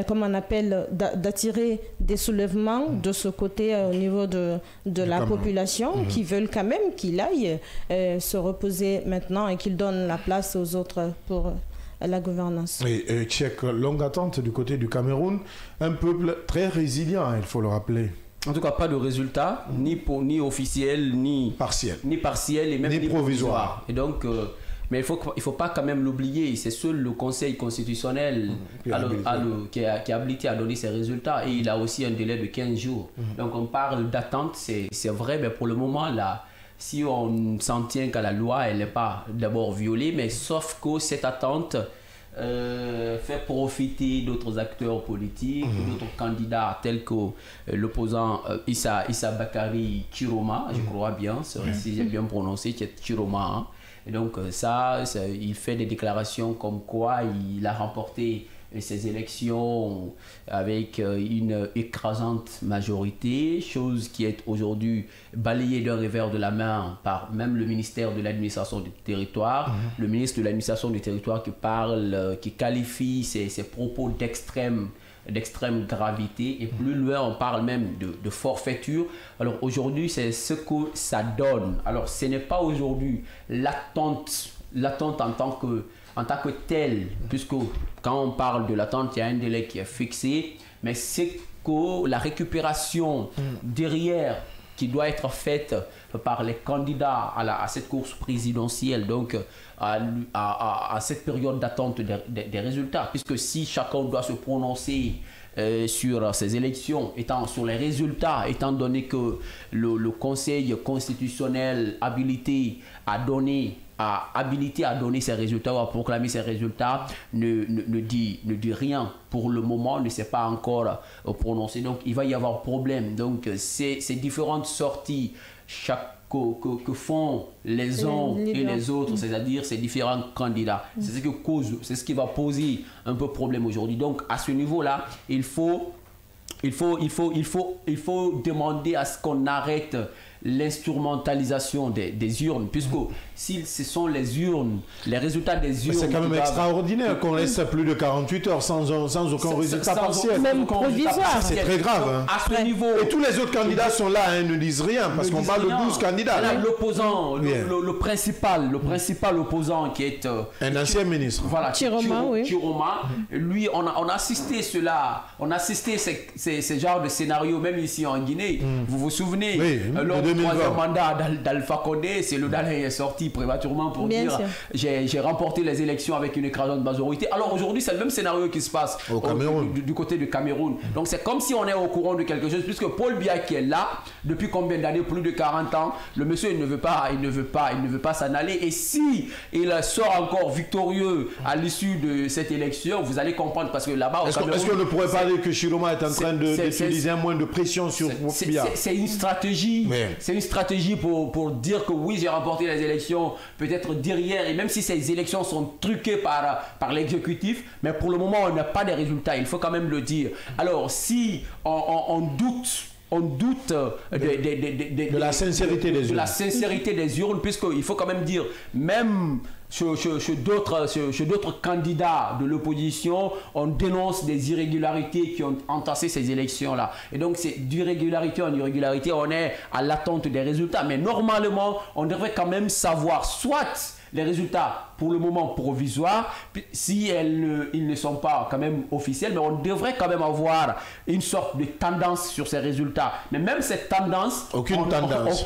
comment on appelle, d'attirer des soulèvements de ce côté au niveau de la population qui veulent quand même qu'il aille se reposer maintenant et qu'il donne la place aux autres pour la gouvernance. Et Tchèque, longue attente du côté du Cameroun, un peuple très résilient, il faut le rappeler. En tout cas, pas de résultat, ni officiel, ni partiel, et même ni provisoire. Et donc, mais il faut pas quand même l'oublier. C'est seul le Conseil constitutionnel qui est habilité à donner ses résultats, et il a aussi un délai de 15 jours. Donc, on parle d'attente, c'est vrai, mais pour le moment là. Si on s'en tient qu'à la loi, elle n'est pas d'abord violée, mais sauf que cette attente fait profiter d'autres acteurs politiques, d'autres candidats tels que l'opposant Issa Bakari Chiroma, je crois bien, si j'ai bien prononcé, qui est Chiroma. Hein. Et donc ça, il fait des déclarations comme quoi il a remporté ces élections avec une écrasante majorité, chose qui est aujourd'hui balayée d'un revers de la main par même le ministère de l'administration du territoire, le ministre de l'administration du territoire qui qualifie ses propos d'extrême gravité, et plus loin on parle même de forfaiture. Alors aujourd'hui c'est ce que ça donne. Alors ce n'est pas aujourd'hui l'attente en tant que telle, puisque quand on parle de l'attente, il y a un délai qui est fixé, mais c'est que la récupération derrière qui doit être faite par les candidats à cette course présidentielle, donc à cette période d'attente des résultats, puisque si chacun doit se prononcer sur ces élections, sur les résultats, étant donné que le Conseil constitutionnel habilité à donner ses résultats ou à proclamer ses résultats ne dit rien pour le moment, ne s'est pas encore prononcé. Donc il va y avoir problème. Donc ces différentes sorties que font les uns et les autres, c'est-à-dire ces différents candidats, c'est ce qui va poser un peu problème aujourd'hui. Donc à ce niveau-là, il faut demander à ce qu'on arrête l'instrumentalisation des urnes, puisque si ce sont les urnes, les résultats des urnes... C'est quand même extraordinaire qu'on laisse plus de 48 heures sans aucun résultat partiel. Même provisoire. C'est très grave. Hein. À ce niveau, et tous les autres candidats sont là, ne disent rien, parce qu'on parle de 12 candidats. L'opposant, le principal opposant qui est... un ancien ministre. Voilà, Chiroma, lui, on a assisté ces genres de scénarios, même ici en Guinée. Vous vous souvenez, lors du troisième mandat d'Alpha Condé, c'est le Dalai est sorti prématurément pour dire j'ai remporté les élections avec une écrasante majorité. Alors aujourd'hui, c'est le même scénario qui se passe du côté du Cameroun. Donc c'est comme si on est au courant de quelque chose, puisque Paul Biya qui est là depuis combien d'années, plus de 40 ans, le monsieur il ne veut pas s'en aller. Et si il sort encore victorieux à l'issue de cette élection, vous allez comprendre, parce que là-bas est-ce qu'on ne pourrait pas dire que Chiroma est en train d'utiliser un moins de pression sur Biya? C'est une stratégie. C'est une stratégie pour dire que oui, j'ai remporté les élections, peut-être derrière, et même si ces élections sont truquées par l'exécutif, mais pour le moment, on n'a pas de résultats, il faut quand même le dire. Alors, si on doute de la sincérité des urnes. De la sincérité des urnes, puisqu'il faut quand même dire, même chez d'autres candidats de l'opposition, on dénonce des irrégularités qui ont entassé ces élections-là. Et donc, c'est d'irrégularité en irrégularité, on est à l'attente des résultats. Mais normalement, on devrait quand même savoir soit les résultats pour le moment provisoires, si ils ne sont pas quand même officiels, mais on devrait quand même avoir une sorte de tendance sur ces résultats. Mais même cette tendance, aucune tendance.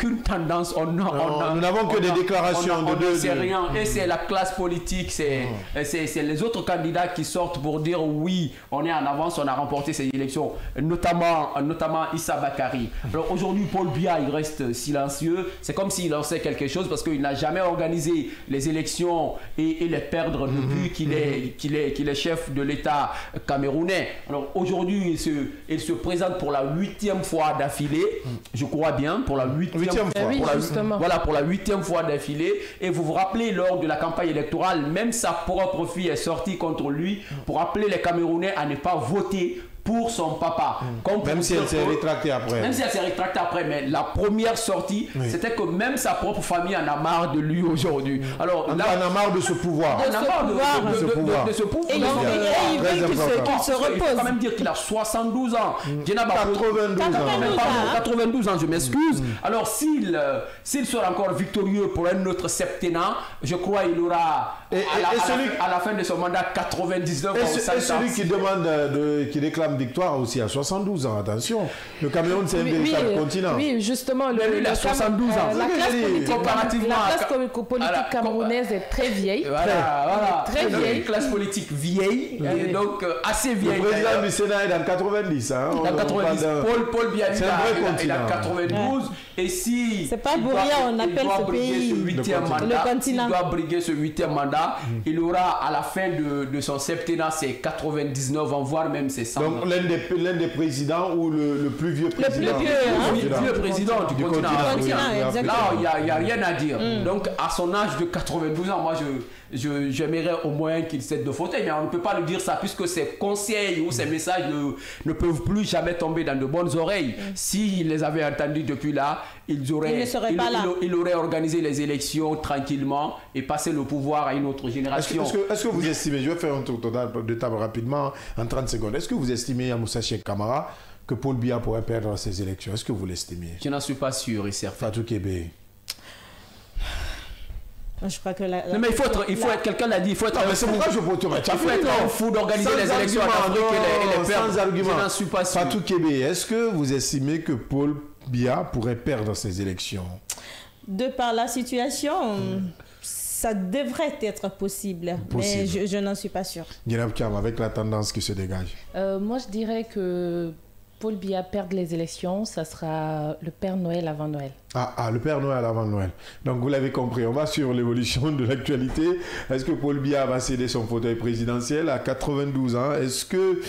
Nous n'avons que des déclarations c'est rien. Et c'est la classe politique, c'est les autres candidats qui sortent pour dire oui, on est en avance, on a remporté ces élections, notamment Issa Bakari. Alors aujourd'hui, Paul Biya, il reste silencieux. C'est comme s'il lançait quelque chose, parce qu'il n'a jamais organisé les les élections et les perdre depuis qu'il est chef de l'État camerounais. Alors aujourd'hui, il se présente pour la 8e fois d'affilée, je crois bien, pour la 8e fois. Oui, voilà, pour la 8e fois d'affilée. Et vous vous rappelez, lors de la campagne électorale, même sa propre fille est sortie contre lui pour appeler les Camerounais à ne pas voter pour son papa. Même si elle s'est rétractée après. Même si elle s'est rétractée après, mais la première sortie, c'était que même sa propre famille en a marre de lui aujourd'hui. Alors on en a marre de ce pouvoir. On a marre de ce pouvoir. Et il veut qu'il se repose. Il faut quand même dire qu'il a 72 ans. 92 ans, je m'excuse. Alors s'il sera encore victorieux pour un autre septennat, je crois qu'il aura à la fin de son mandat 99 ans. Et celui qui demande, qui réclame victoire aussi à 72 ans, attention. Le Cameroun, c'est un véritable continent. Oui, justement, il a 72 ans. La classe politique camerounaise est très vieille. Voilà. Très vieille. Une classe politique vieille, et donc assez vieille. Le président du Sénat est dans 90. Hein. Dans 90. Paul Biya, il a 92. Et si... C'est pas pour rien, on appelle ce pays le continent. S'il doit briguer ce 8e mandat, il aura à la fin de son septennat ses 99 ans, voire même ses 100 ans. Donc l'un des présidents ou le plus vieux président. Le plus vieux président du continent africain. Là, il n'y a rien à dire. Donc à son âge de 92 ans, moi j'aimerais au moins qu'il cède de fauteuil, mais on ne peut pas lui dire ça puisque ses conseils ou ses messages ne peuvent plus jamais tomber dans de bonnes oreilles. S'il les avait entendus depuis là, il aurait organisé les élections tranquillement et passé le pouvoir à une autre génération. Est-ce que vous estimez, je vais faire un tour de table rapidement en 30 secondes, est-ce que vous estimez, Moussa Cheikh Camara, que Paul Biya pourrait perdre ces élections? Est-ce que vous l'estimez? Je n'en suis pas sûr et certain. Fatou Kébé. Je crois que non, mais il faut être quelqu'un l'a dit, il faut être c'est pourquoi je vote. Il faut être un fou d'organiser les élections en Afrique et les perdre. Sans argument. Je n'en suis pas sûr. Fatou Kébé, est-ce que vous estimez que Paul Biya pourrait perdre ces élections? De par la situation, ça devrait être possible. Mais je n'en suis pas sûr. Guinab Thiam, avec la tendance qui se dégage. Moi, je dirais que Paul Biya perdre les élections, ça sera le Père Noël avant Noël. Le Père Noël avant Noël. Donc vous l'avez compris, on va sur l'évolution de l'actualité. Est-ce que Paul Biya va céder son fauteuil présidentiel à 92 ans? Est-ce que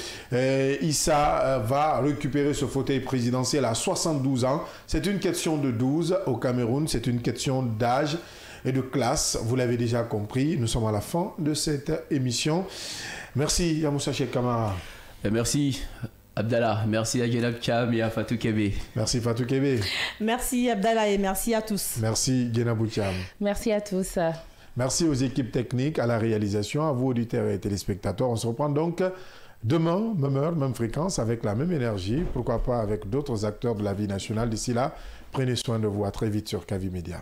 Issa va récupérer ce fauteuil présidentiel à 72 ans? C'est une question de 12 au Cameroun, c'est une question d'âge et de classe. Vous l'avez déjà compris, nous sommes à la fin de cette émission. Merci Moussa Cheikh Camara. Merci Abdallah, merci à Guinab Thiam et à Fatou Kébé. Merci Fatou Kébé. Merci Abdallah et merci à tous. Merci Guinab Thiam. Merci à tous. Merci aux équipes techniques, à la réalisation, à vous auditeurs et téléspectateurs. On se reprend donc demain, même heure, même fréquence, avec la même énergie, pourquoi pas avec d'autres acteurs de la vie nationale. D'ici là, prenez soin de vous. À très vite sur Kavi Média.